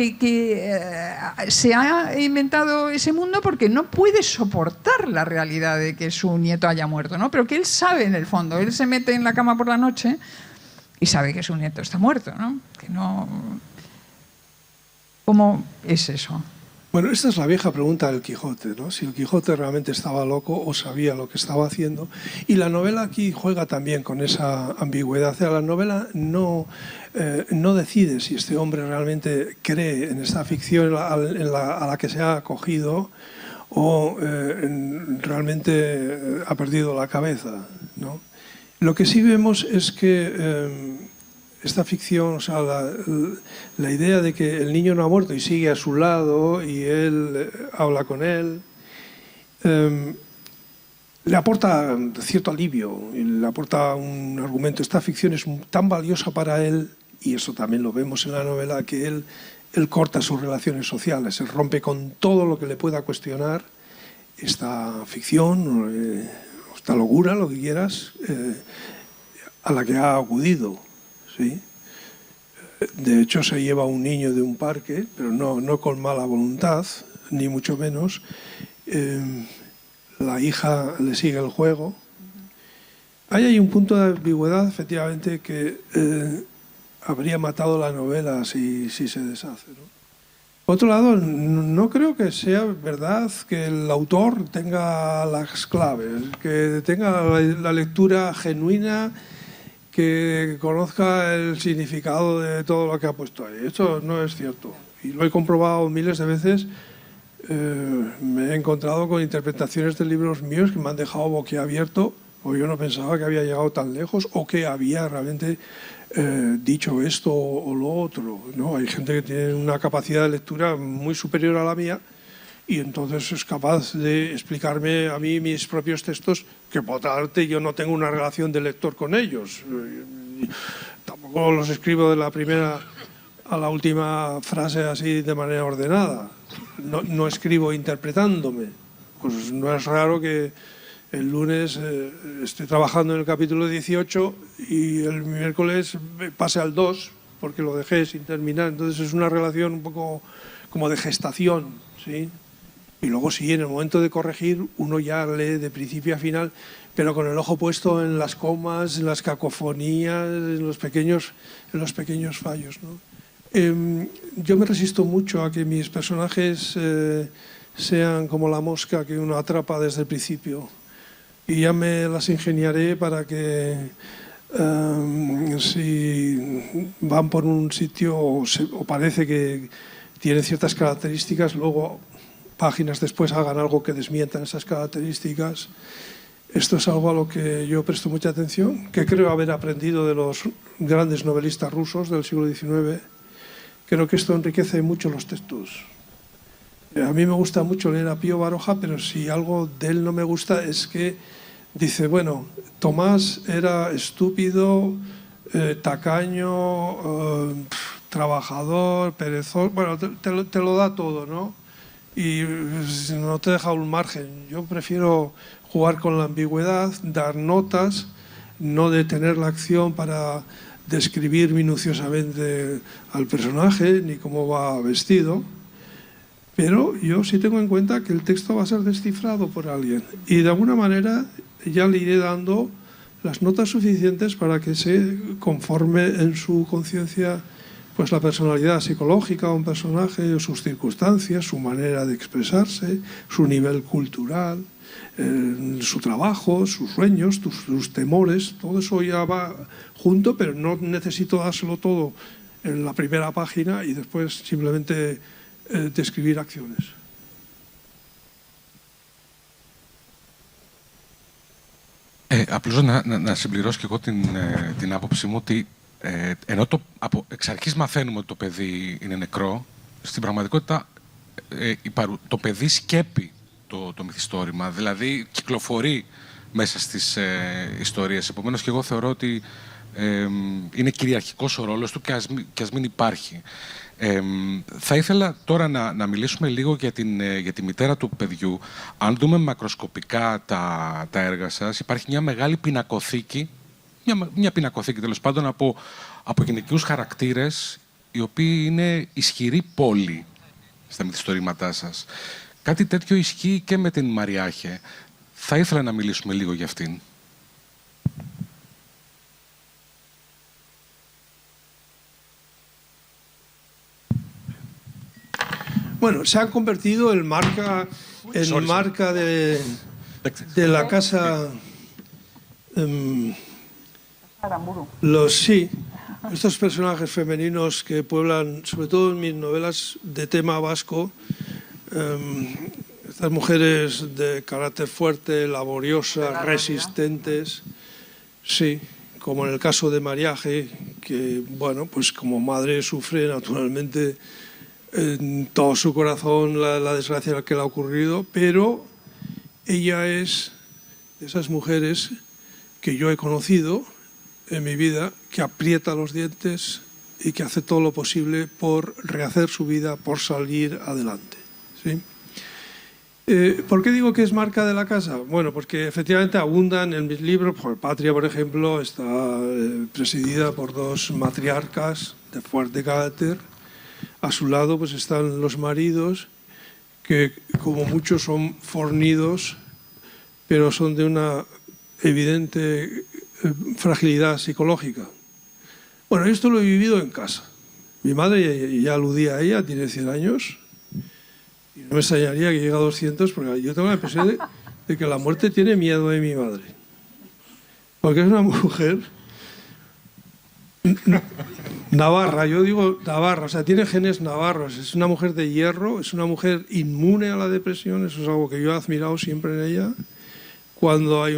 [SPEAKER 1] se ha inventado ese mundo porque no puede soportar la realidad de que su nieto haya muerto, ¿no? Pero que él sabe en el fondo, él se mete en la cama por la noche y sabe que su nieto está muerto, ¿no? Que no... ¿Cómo es eso?
[SPEAKER 2] Bueno, esta es la vieja pregunta del Quijote, ¿no? Si el Quijote realmente estaba loco o sabía lo que estaba haciendo. Y la novela aquí juega también con esa ambigüedad. O sea, la novela no decide si este hombre realmente cree en esta ficción a la que se ha acogido o realmente ha perdido la cabeza, ¿no? Lo que sí vemos es que... esta ficción, o sea, la idea de que el niño no ha muerto y sigue a su lado y él habla con él, le aporta cierto alivio, y le aporta un argumento. Esta ficción es tan valiosa para él, y eso también lo vemos en la novela, que él corta sus relaciones sociales, él rompe con todo lo que le pueda cuestionar esta ficción, esta locura, lo que quieras, a la que ha acudido. ¿Sí? De hecho, se lleva a un niño de un parque, pero no con mala voluntad, ni mucho menos. La hija le sigue el juego. Ahí hay un punto de ambigüedad, efectivamente, que habría matado la novela si se deshace, ¿no? Por otro lado, no creo que sea verdad que el autor tenga las claves, que tenga la lectura genuina, que conozca el significado de todo lo que ha puesto ahí. Esto no es cierto. Y lo he comprobado miles de veces. Me he encontrado con interpretaciones de libros míos que me han dejado boquiabierto, o yo no pensaba que había llegado tan lejos o que había realmente dicho esto o lo otro, ¿no? Hay gente que tiene una capacidad de lectura muy superior a la mía y entonces es capaz de explicarme a mí mis propios textos, que por otra parte yo no tengo una relación de lector con ellos. Tampoco los escribo de la primera a la última frase así de manera ordenada. No escribo interpretándome. Pues no es raro que el lunes esté trabajando en el capítulo 18 y el miércoles pase al 2 porque lo dejé sin terminar. Entonces es una relación un poco como de gestación, ¿sí? Y luego sí, en el momento de corregir, uno ya lee de principio a final, pero con el ojo puesto en las comas, en las cacofonías, en los pequeños fallos, ¿no? Yo me resisto mucho a que mis personajes sean como la mosca que uno atrapa desde el principio. Y ya me las ingeniaré para que si van por un sitio o parece que tienen ciertas características, luego páginas después hagan algo que desmientan esas características. Esto es algo a lo que yo presto mucha atención, que creo haber aprendido de los grandes novelistas rusos del siglo XIX. Creo que esto enriquece mucho los textos. A mí me gusta mucho leer a Pío Baroja, pero si algo de él no me gusta es que dice, bueno, Tomás era estúpido, tacaño, trabajador, perezoso, bueno, te lo da todo, ¿no? Y no te deja un margen. Yo prefiero jugar con la ambigüedad, dar notas, no detener la acción para describir minuciosamente al personaje ni cómo va vestido. Pero yo sí tengo en cuenta que el texto va a ser descifrado por alguien y de alguna manera ya le iré dando las notas suficientes para que se conforme en su conciencia pues la personalidad psicológica de un personaje, sus circunstancias, su manera de expresarse, su nivel cultural, su trabajo, sus sueños, sus temores. Todo eso ya va junto, pero no necesito dárselo todo en la primera página y después simplemente describir acciones.
[SPEAKER 3] Απλώς να συμπληρώσω και εγώ την άποψή μου ότι ενώ εξ αρχής μαθαίνουμε ότι το παιδί είναι νεκρό, στην πραγματικότητα το παιδί σκέπει το μυθιστόρημα, δηλαδή κυκλοφορεί μέσα στις ιστορίες. Επομένως και εγώ θεωρώ ότι είναι κυριαρχικός ο ρόλος του και ας μην υπάρχει. Θα ήθελα τώρα να μιλήσουμε λίγο για τη μητέρα του παιδιού. Αν δούμε μακροσκοπικά τα έργα σας, υπάρχει μια μεγάλη πινακοθήκη, μια πινακοθήκη τέλος πάντων από γυναικείους χαρακτήρες, οι οποίοι είναι ισχυροί πόλοι στα μυθιστορήματά σας. Κάτι τέτοιο ισχύει και με την Μαριάχε. Θα ήθελα να μιλήσουμε λίγο για αυτήν.
[SPEAKER 2] Bueno, se han convertido en marca de la casa. Sí, estos personajes femeninos que pueblan, sobre todo en mis novelas de tema vasco, estas mujeres de carácter fuerte, laboriosas, resistentes, sí, como en el caso de Mariaje, que, bueno, pues como madre sufre naturalmente en todo su corazón la desgracia que le ha ocurrido, pero ella es de esas mujeres que yo he conocido en mi vida, que aprieta los dientes y que hace todo lo posible por rehacer su vida, por salir adelante, ¿sí? ¿Por qué digo que es marca de la casa? Bueno, porque efectivamente abundan en mis libros. Patria, por ejemplo, está presidida por dos matriarcas de fuerte carácter. A su lado pues están los maridos, que como muchos son fornidos, pero son de una evidente fragilidad psicológica. Bueno, esto lo he vivido en casa. Mi madre, ya aludía a ella, tiene 100 años, y no me extrañaría que llegue a 200, porque yo tengo la impresión de que la muerte tiene miedo de mi madre. Porque es una mujer navarra, yo digo navarra, o sea, tiene genes navarros, es una mujer de hierro, es una mujer inmune a la depresión, eso es algo que yo he admirado siempre en ella. Cuando ha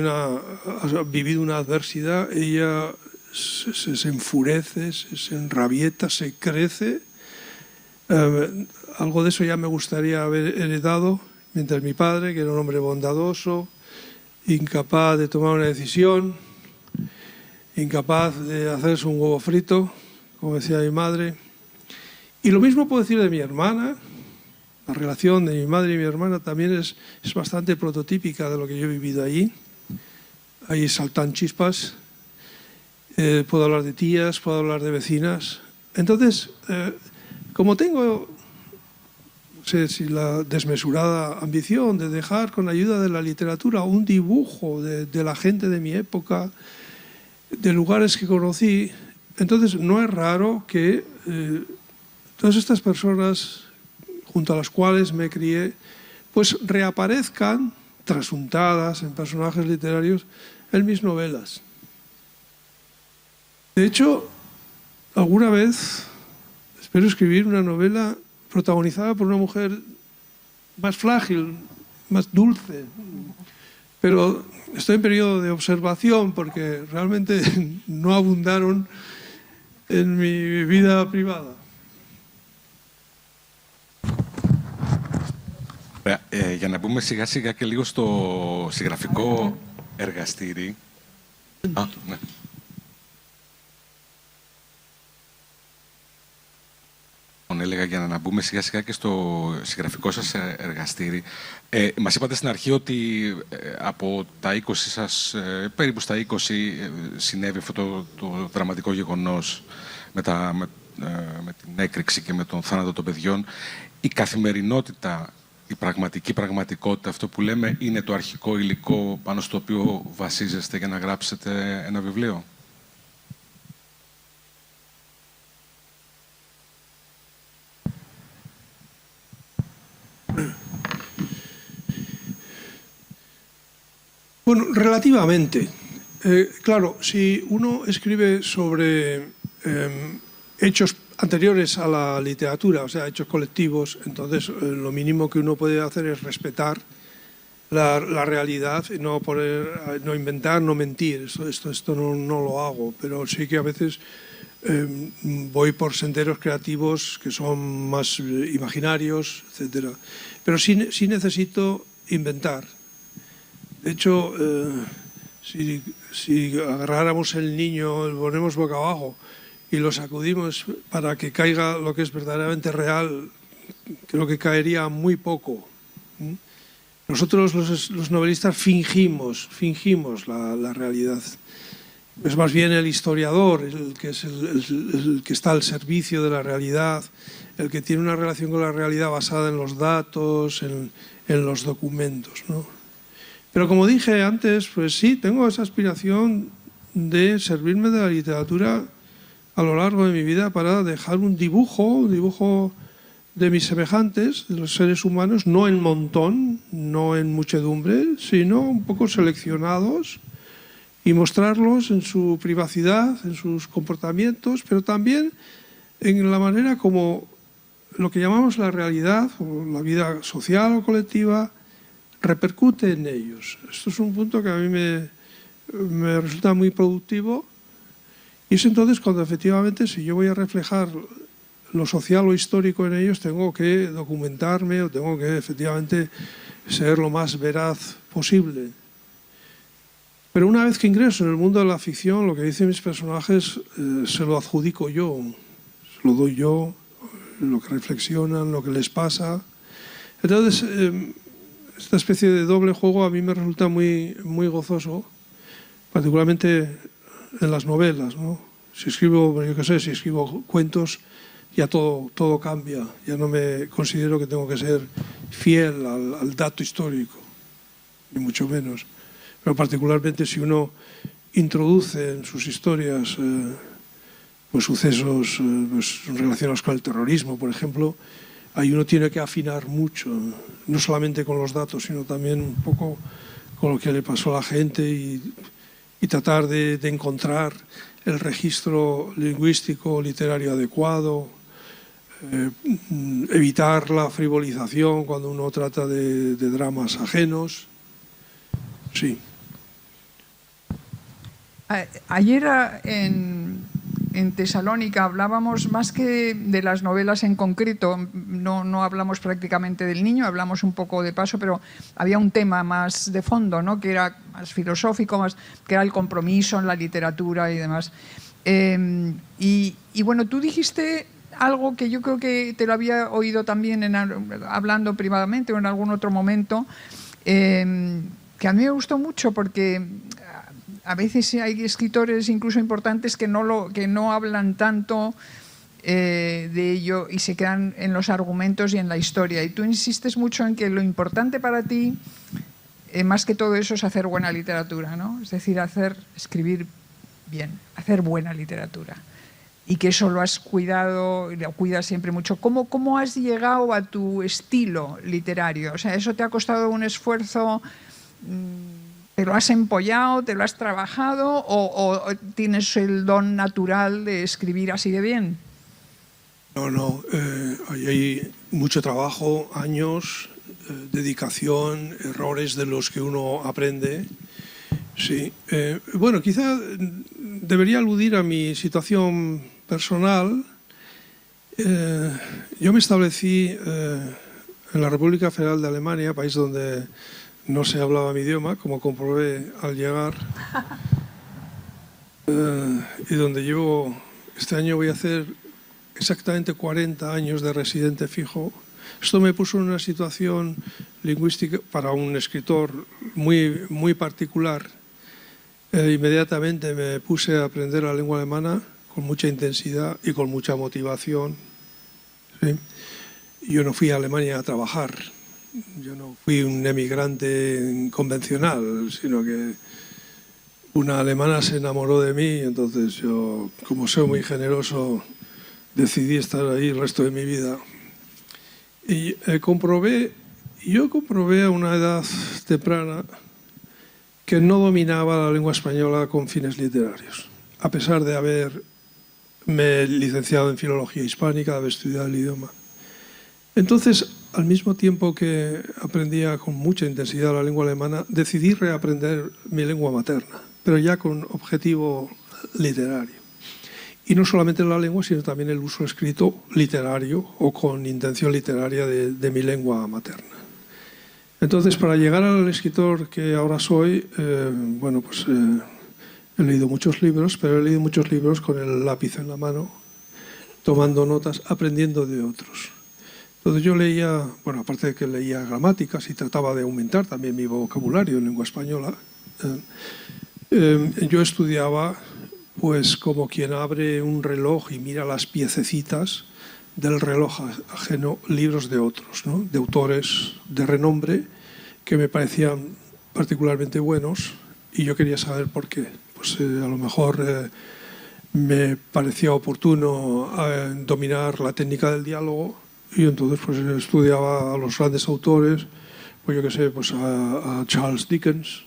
[SPEAKER 2] vivido una adversidad, ella se enfurece, se enrabieta, se crece. Algo de eso ya me gustaría haber heredado, mientras mi padre, que era un hombre bondadoso, incapaz de tomar una decisión, incapaz de hacerse un huevo frito, como decía mi madre. Y lo mismo puedo decir de mi hermana. La relación de mi madre y mi hermana también es bastante prototípica de lo que yo he vivido allí. Ahí saltan chispas. Puedo hablar de tías, puedo hablar de vecinas. Entonces, como tengo sé si la desmesurada ambición de dejar con la ayuda de la literatura un dibujo de la gente de mi época, de lugares que conocí. Entonces no es raro que todas estas personas junto a las cuales me crié pues reaparezcan trasuntadas en personajes literarios en mis novelas. De hecho, alguna vez espero escribir una novela protagonizada por una mujer más frágil, más dulce, pero estoy en periodo de observación porque realmente no abundaron en mi vida privada.
[SPEAKER 3] Για να μπούμε σιγά σιγά και λίγο στο συγγραφικό εργαστήρι. Ναι. Έλεγα για να μπούμε σιγά σιγά και στο συγγραφικό σας εργαστήρι. Μας είπατε στην αρχή ότι από τα 20 σας, περίπου στα 20 συνέβη αυτό το δραματικό γεγονός με την έκρηξη και με τον θάνατο των παιδιών. Η καθημερινότητα, η πραγματική πραγματικότητα, αυτό που λέμε, είναι το αρχικό υλικό πάνω στο οποίο βασίζεστε για να γράψετε ένα βιβλίο.
[SPEAKER 2] Bueno, relativamente. Claro, si uno escribe sobre hechos anteriores a la literatura, o sea, hechos colectivos, entonces lo mínimo que uno puede hacer es respetar la realidad, no inventar, no mentir. Esto no lo hago, pero sí que a veces voy por senderos creativos que son más imaginarios, etc. Pero sí necesito inventar. De hecho, si agarráramos el niño, lo ponemos boca abajo y lo sacudimos para que caiga lo que es verdaderamente real, creo que caería muy poco. Nosotros los novelistas fingimos la realidad. Es más bien el historiador el que está al servicio de la realidad, el que tiene una relación con la realidad basada en los datos, en los documentos, ¿no? Pero como dije antes, pues sí, tengo esa aspiración de servirme de la literatura a lo largo de mi vida para dejar un dibujo de mis semejantes, de los seres humanos, no en montón, no en muchedumbre, sino un poco seleccionados y mostrarlos en su privacidad, en sus comportamientos, pero también en la manera como lo que llamamos la realidad o la vida social o colectiva repercute en ellos. Esto es un punto que a mí me resulta muy productivo y es entonces cuando efectivamente si yo voy a reflejar lo social o histórico en ellos tengo que documentarme o tengo que efectivamente ser lo más veraz posible. Pero una vez que ingreso en el mundo de la ficción, lo que dicen mis personajes se lo adjudico yo, se lo doy yo, lo que reflexionan, lo que les pasa. Entonces, esta especie de doble juego a mí me resulta muy gozoso, particularmente en las novelas, ¿no? Si escribo, yo qué sé, si escribo cuentos, ya todo cambia. Ya no me considero que tengo que ser fiel al dato histórico, ni mucho menos. Pero particularmente si uno introduce en sus historias pues sucesos pues relacionados con el terrorismo, por ejemplo, ahí uno tiene que afinar mucho, no solamente con los datos, sino también un poco con lo que le pasó a la gente y tratar de encontrar el registro lingüístico, literario adecuado, evitar la frivolización cuando uno trata de dramas ajenos. Sí.
[SPEAKER 1] Ayer en Tesalónica hablábamos más que de las novelas en concreto, no hablamos prácticamente del niño, hablamos un poco de paso, pero había un tema más de fondo, ¿no? Que era más filosófico, que era el compromiso en la literatura y demás. Y bueno, tú dijiste algo que yo creo que te lo había oído también hablando privadamente o en algún otro momento, que a mí me gustó mucho porque a veces hay escritores incluso importantes que no hablan tanto de ello y se quedan en los argumentos y en la historia. Y tú insistes mucho en que lo importante para ti, más que todo eso, es hacer buena literatura, ¿no? Es decir, escribir bien, hacer buena literatura. Y que eso lo has cuidado y lo cuidas siempre mucho. ¿Cómo has llegado a tu estilo literario? O sea, ¿eso te ha costado un esfuerzo? ¿Te lo has empollado, te lo has trabajado o tienes el don natural de escribir así de bien?
[SPEAKER 2] No, hay mucho trabajo, años, dedicación, errores de los que uno aprende. Sí. Bueno, quizá debería aludir a mi situación personal. Yo me establecí en la República Federal de Alemania, país donde no se hablaba mi idioma, como comprobé al llegar, y donde este año voy a hacer exactamente 40 años de residente fijo. Esto me puso en una situación lingüística para un escritor muy particular. Inmediatamente me puse a aprender la lengua alemana con mucha intensidad y con mucha motivación. ¿Sí? Yo no fui a Alemania a trabajar, yo no fui un emigrante convencional, sino que una alemana se enamoró de mí y entonces yo, como soy muy generoso, decidí estar ahí el resto de mi vida. Y yo comprobé a una edad temprana que no dominaba la lengua española con fines literarios, a pesar de haberme licenciado en filología hispánica, de haber estudiado el idioma. Entonces, al mismo tiempo que aprendía con mucha intensidad la lengua alemana, decidí reaprender mi lengua materna, pero ya con objetivo literario. Y no solamente la lengua, sino también el uso escrito literario o con intención literaria de mi lengua materna. Entonces, para llegar al escritor que ahora soy, he leído muchos libros, pero he leído muchos libros con el lápiz en la mano, tomando notas, aprendiendo de otros. Entonces yo leía, bueno, aparte de que leía gramáticas y trataba de aumentar también mi vocabulario en lengua española, yo estudiaba pues como quien abre un reloj y mira las piececitas del reloj ajeno, libros de otros, ¿no? De autores de renombre que me parecían particularmente buenos y yo quería saber por qué. Pues a lo mejor me parecía oportuno dominar la técnica del diálogo y entonces pues estudiaba a los grandes autores, pues yo qué sé, pues a Charles Dickens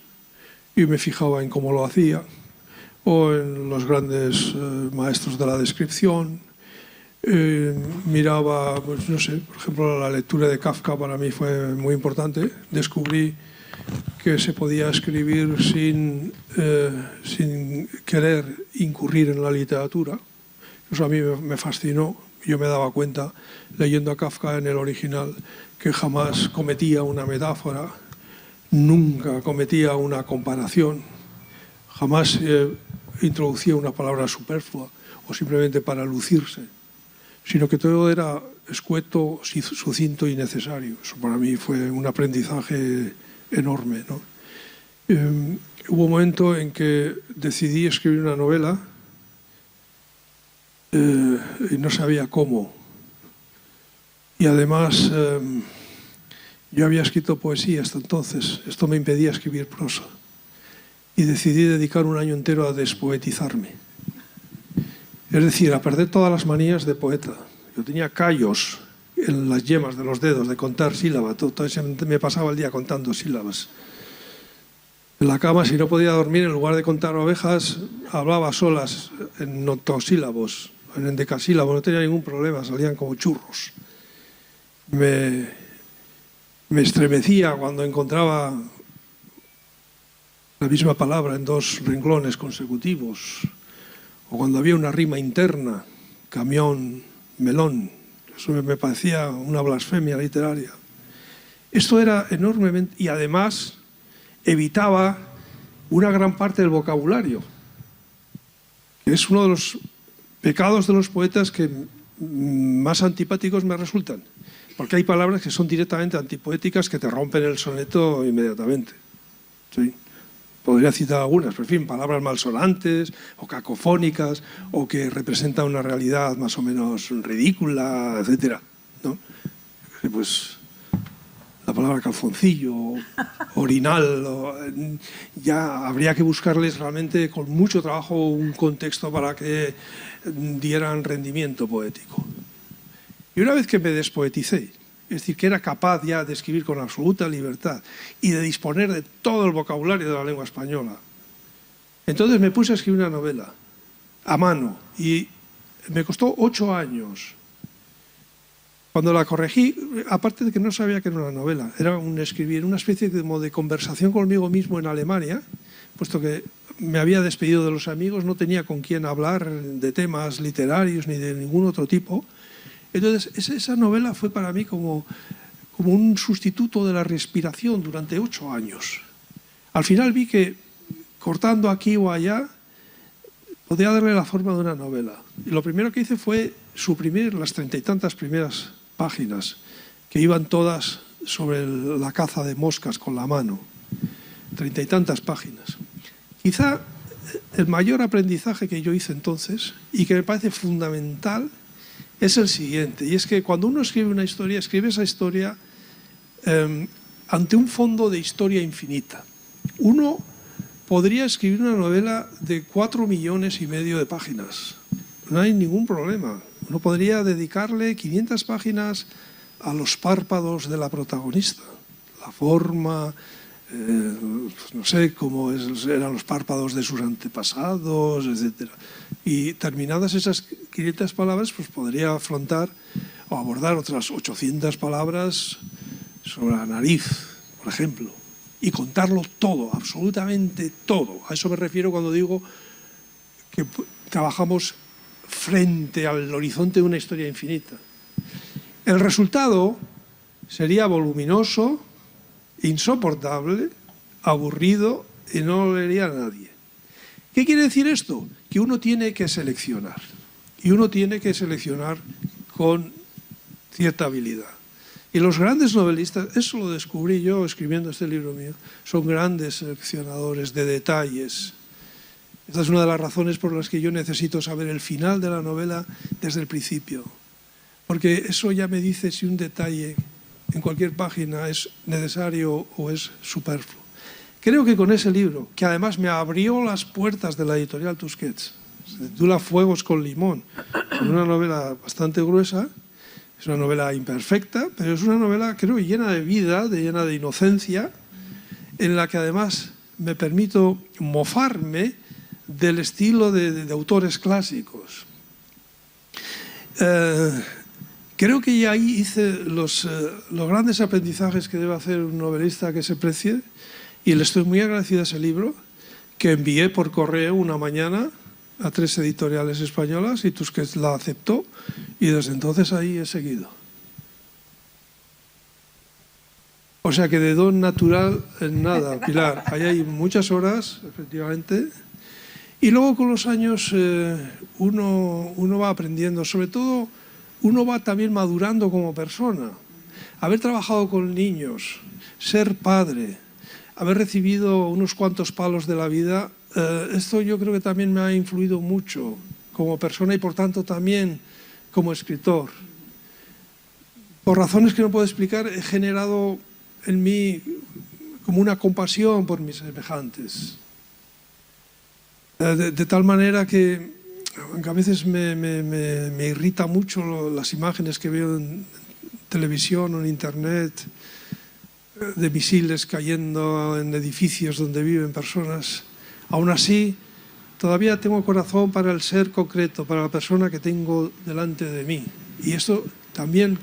[SPEAKER 2] y me fijaba en cómo lo hacía, o en los grandes maestros de la descripción. Miraba, pues no sé, por ejemplo, la lectura de Kafka para mí fue muy importante. Descubrí que se podía escribir sin querer incurrir en la literatura. Eso a mí me fascinó. Yo me daba cuenta, leyendo a Kafka en el original, que jamás cometía una metáfora, nunca cometía una comparación, jamás introducía una palabra superflua o simplemente para lucirse, sino que todo era escueto, sucinto y necesario. Eso para mí fue un aprendizaje enorme, ¿no? Hubo un momento en que decidí escribir una novela y no sabía cómo. Y además yo había escrito poesía hasta entonces, esto me impedía escribir prosa. Y decidí dedicar un año entero a despoetizarme. Es decir, a perder todas las manías de poeta. Yo tenía callos en las yemas de los dedos de contar sílabas. Me pasaba el día contando sílabas. En la cama, si no podía dormir, en lugar de contar ovejas, hablaba solas en octosílabos, en endecasílabos. No tenía ningún problema, salían como churros. Me estremecía cuando encontraba la misma palabra en dos renglones consecutivos, o cuando había una rima interna, camión, melón. Eso me parecía una blasfemia literaria. Esto era enormemente, y además evitaba una gran parte del vocabulario, que es uno de los pecados de los poetas que más antipáticos me resultan, porque hay palabras que son directamente antipoéticas que te rompen el soneto inmediatamente. ¿Sí? Podría citar algunas, pero en fin, palabras malsonantes o cacofónicas o que representan una realidad más o menos ridícula, etcétera, ¿no? Pues la palabra calzoncillo, orinal, ya habría que buscarles realmente con mucho trabajo un contexto para que dieran rendimiento poético. Y una vez que me despoeticé, es decir, que era capaz ya de escribir con absoluta libertad y de disponer de todo el vocabulario de la lengua española, entonces me puse a escribir una novela a mano y me costó 8 años. Cuando la corregí, aparte de que no sabía que era una novela, era escribir una especie de conversación conmigo mismo en Alemania, puesto que me había despedido de los amigos, no tenía con quién hablar de temas literarios ni de ningún otro tipo. Entonces, esa novela fue para mí como un sustituto de la respiración durante 8 años. Al final vi que, cortando aquí o allá, podía darle la forma de una novela. Y lo primero que hice fue suprimir las 30 y tantas primeras páginas, que iban todas sobre la caza de moscas con la mano. 30 y tantas páginas. Quizá el mayor aprendizaje que yo hice entonces, y que me parece fundamental, es el siguiente, y es que cuando uno escribe una historia, escribe esa historia ante un fondo de historia infinita. Uno podría escribir una novela de 4,5 millones de páginas. No hay ningún problema. Uno podría dedicarle 500 páginas a los párpados de la protagonista. La forma, no sé cómo eran los párpados de sus antepasados, etc. Y terminadas esas 500 palabras, pues podría afrontar o abordar otras 800 palabras sobre la nariz, por ejemplo, y contarlo todo, absolutamente todo. A eso me refiero cuando digo que trabajamos frente al horizonte de una historia infinita. El resultado sería voluminoso, insoportable, aburrido y no lo leería a nadie. ¿Qué quiere decir esto? Que uno tiene que seleccionar. Y uno tiene que seleccionar con cierta habilidad. Y los grandes novelistas, eso lo descubrí yo escribiendo este libro mío, son grandes seleccionadores de detalles. Esta es una de las razones por las que yo necesito saber el final de la novela desde el principio. Porque eso ya me dice si un detalle en cualquier página es necesario o es superfluo. Creo que con ese libro, que además me abrió las puertas de la editorial Tusquets, se titula Fuegos con limón, una novela bastante gruesa, es una novela imperfecta, pero es una novela, creo, llena de vida, llena de inocencia, en la que además me permito mofarme del estilo de autores clásicos. Creo que ya ahí hice los grandes aprendizajes que debe hacer un novelista que se precie, y le estoy muy agradecido a ese libro, que envié por correo una mañana a 3 editoriales españolas y Tusquets la aceptó, y desde entonces ahí he seguido. O sea que de don natural en nada, Pilar. Ahí hay muchas horas, efectivamente. Y luego con los años uno va aprendiendo, sobre todo uno va también madurando como persona. Haber trabajado con niños, ser padre, haber recibido unos cuantos palos de la vida, esto yo creo que también me ha influido mucho como persona y por tanto también como escritor. Por razones que no puedo explicar, he generado en mí como una compasión por mis semejantes. De tal manera que a veces me irrita mucho las imágenes que veo en televisión o en internet de misiles cayendo en edificios donde viven personas. Aún así, todavía tengo corazón para el ser concreto, para la persona que tengo delante de mí. Y esto también,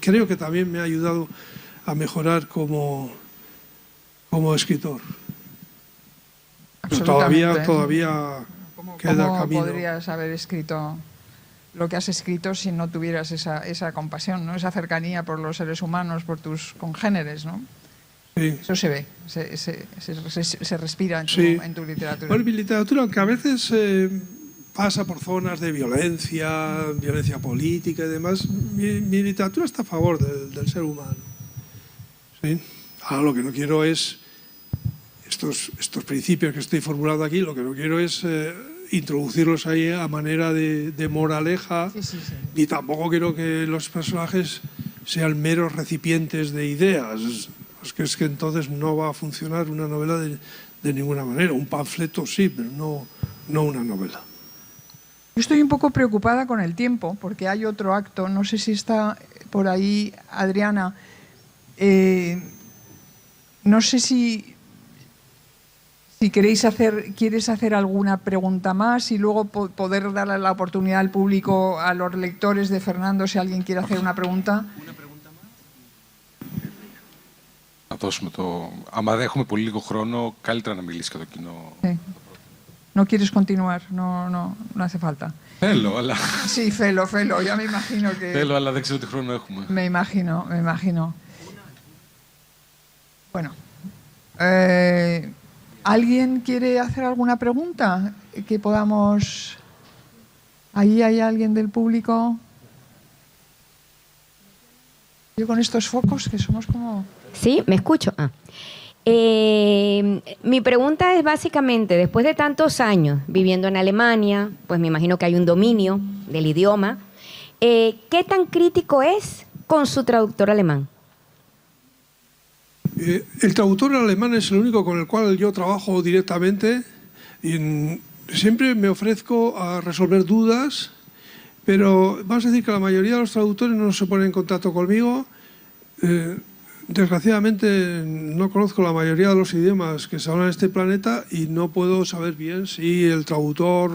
[SPEAKER 2] creo que también me ha ayudado a mejorar como escritor. Pero todavía queda camino.
[SPEAKER 1] ¿Cómo podrías haber escrito lo que has escrito si no tuvieras esa compasión, ¿no? Esa cercanía por los seres humanos, por tus congéneres, ¿no?
[SPEAKER 2] Sí.
[SPEAKER 1] Eso se ve, se respira en tu literatura.
[SPEAKER 2] Bueno, mi literatura, aunque a veces pasa por zonas de violencia política y demás, mi literatura está a favor del ser humano. ¿Sí? Ahora lo que no quiero es estos principios que estoy formulando aquí, lo que no quiero es introducirlos ahí a manera de moraleja, ni tampoco quiero que los personajes sean meros recipientes de ideas. Es que entonces no va a funcionar una novela de ninguna manera. Un panfleto sí, pero no una novela.
[SPEAKER 1] Yo estoy un poco preocupada con el tiempo, porque hay otro acto, no sé si está por ahí Adriana. No sé si quieres hacer alguna pregunta más y luego poder darle la oportunidad al público, a los lectores de Fernando, si alguien quiere hacer una pregunta.
[SPEAKER 3] Να δώσουμε άμα έχουμε πολύ λίγο χρόνο, καλύτερα να μιλήσει και το κοινό.
[SPEAKER 1] No quieres continuar, no hace falta.
[SPEAKER 3] Θέλω, αλλά...
[SPEAKER 1] Sí, Felo, ya me imagino que...
[SPEAKER 3] Θέλω, αλλά δεν ξέρω τι χρόνο έχουμε.
[SPEAKER 1] Me imagino. Bueno, ¿alguien quiere hacer alguna pregunta que podamos...? ¿Ahí hay alguien del público? Yo con estos focos que somos como...
[SPEAKER 4] Sí, me escucho. Mi pregunta es básicamente, después de tantos años viviendo en Alemania, pues me imagino que hay un dominio del idioma, ¿qué tan crítico es con su traductor alemán?
[SPEAKER 2] El traductor alemán es el único con el cual yo trabajo directamente. Siempre me ofrezco a resolver dudas, pero vamos a decir que la mayoría de los traductores no se ponen en contacto conmigo. Desgraciadamente no conozco la mayoría de los idiomas que se hablan en este planeta y no puedo saber bien si el traductor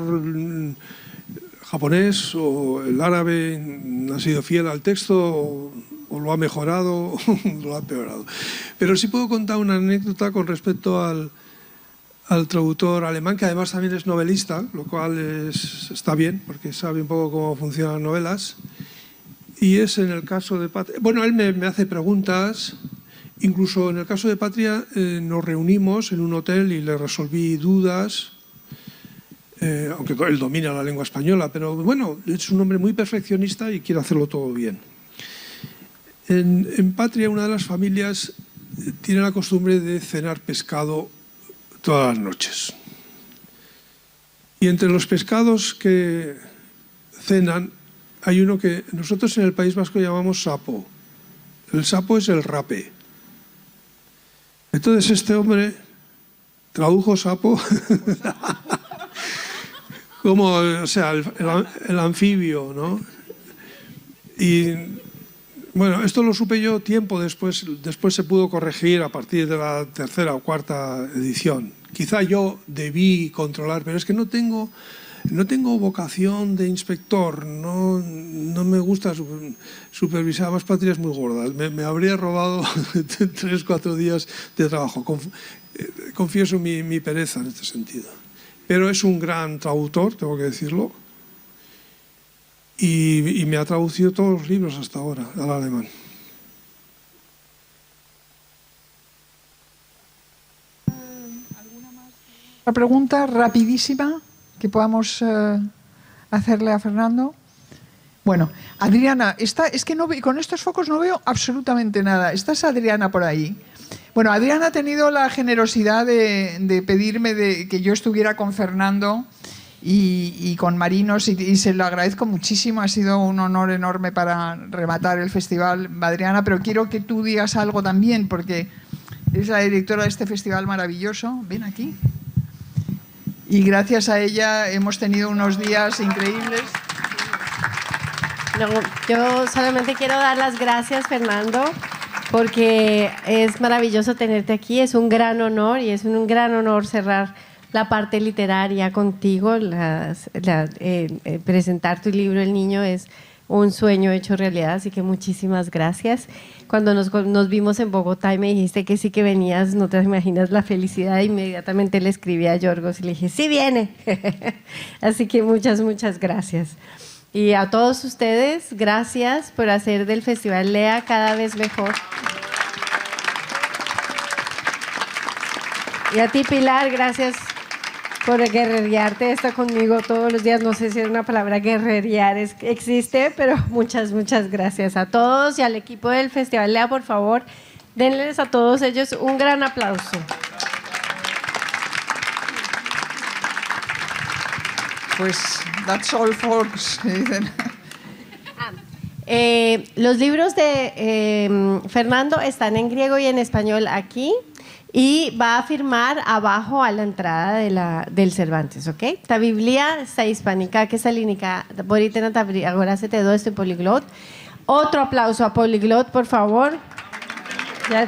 [SPEAKER 2] japonés o el árabe ha sido fiel al texto o lo ha mejorado o lo ha empeorado. Pero sí puedo contar una anécdota con respecto al traductor alemán, que además también es novelista, lo cual está bien porque sabe un poco cómo funcionan las novelas. Y es en el caso de Patria. Bueno, él me hace preguntas. Incluso en el caso de Patria nos reunimos en un hotel y le resolví dudas, aunque él domina la lengua española, pero bueno, es un hombre muy perfeccionista y quiere hacerlo todo bien. En Patria, una de las familias tiene la costumbre de cenar pescado todas las noches. Y entre los pescados que cenan, hay uno que nosotros en el País Vasco llamamos sapo. El sapo es el rape. Entonces este hombre tradujo sapo como, o sea, el anfibio, ¿no? Y bueno, esto lo supe yo tiempo después se pudo corregir a partir de la tercera o cuarta edición. Quizá yo debí controlar, pero es que no tengo vocación de inspector, no me gusta supervisar. Además, Patria es muy gorda, me habría robado 3-4 días de trabajo. Confieso mi pereza en este sentido. Pero es un gran traductor, tengo que decirlo, y me ha traducido todos los libros hasta ahora al alemán.
[SPEAKER 1] Una pregunta rapidísima que podamos hacerle a Fernando. Bueno, Adriana, es que con estos focos no veo absolutamente nada. ¿Estás, Adriana, por ahí? Bueno, Adriana ha tenido la generosidad de pedirme que yo estuviera con Fernando y con Marinos y se lo agradezco muchísimo. Ha sido un honor enorme para rematar el festival, Adriana, pero quiero que tú digas algo también porque eres la directora de este festival maravilloso. Ven aquí. Y gracias a ella hemos tenido unos días increíbles.
[SPEAKER 5] No, yo solamente quiero dar las gracias, Fernando, porque es maravilloso tenerte aquí. Es un gran honor y es un gran honor cerrar la parte literaria contigo. Presentar tu libro El Niño es un sueño hecho realidad, así que muchísimas gracias. Cuando nos vimos en Bogotá y me dijiste que sí que venías, no te imaginas la felicidad. Inmediatamente le escribí a Yorgos y le dije, sí viene. Así que muchas gracias. Y a todos ustedes, gracias por hacer del Festival Lea cada vez mejor. Y a ti, Pilar, gracias por guerrerearte esto conmigo todos los días. No sé si es una palabra guerrerear existe, pero muchas gracias a todos y al equipo del Festival Lea. Por favor, denles a todos ellos un gran aplauso.
[SPEAKER 1] Pues, that's all, folks.
[SPEAKER 5] Los libros de Fernando están en griego y en español aquí y va a firmar abajo a la entrada del Cervantes, ¿ok? La Biblia está hispánica, que salínica, μπορείτε να τα αγοράσετε εδώ στο Polyglot. Otro aplauso a Polyglot, por favor. Ya.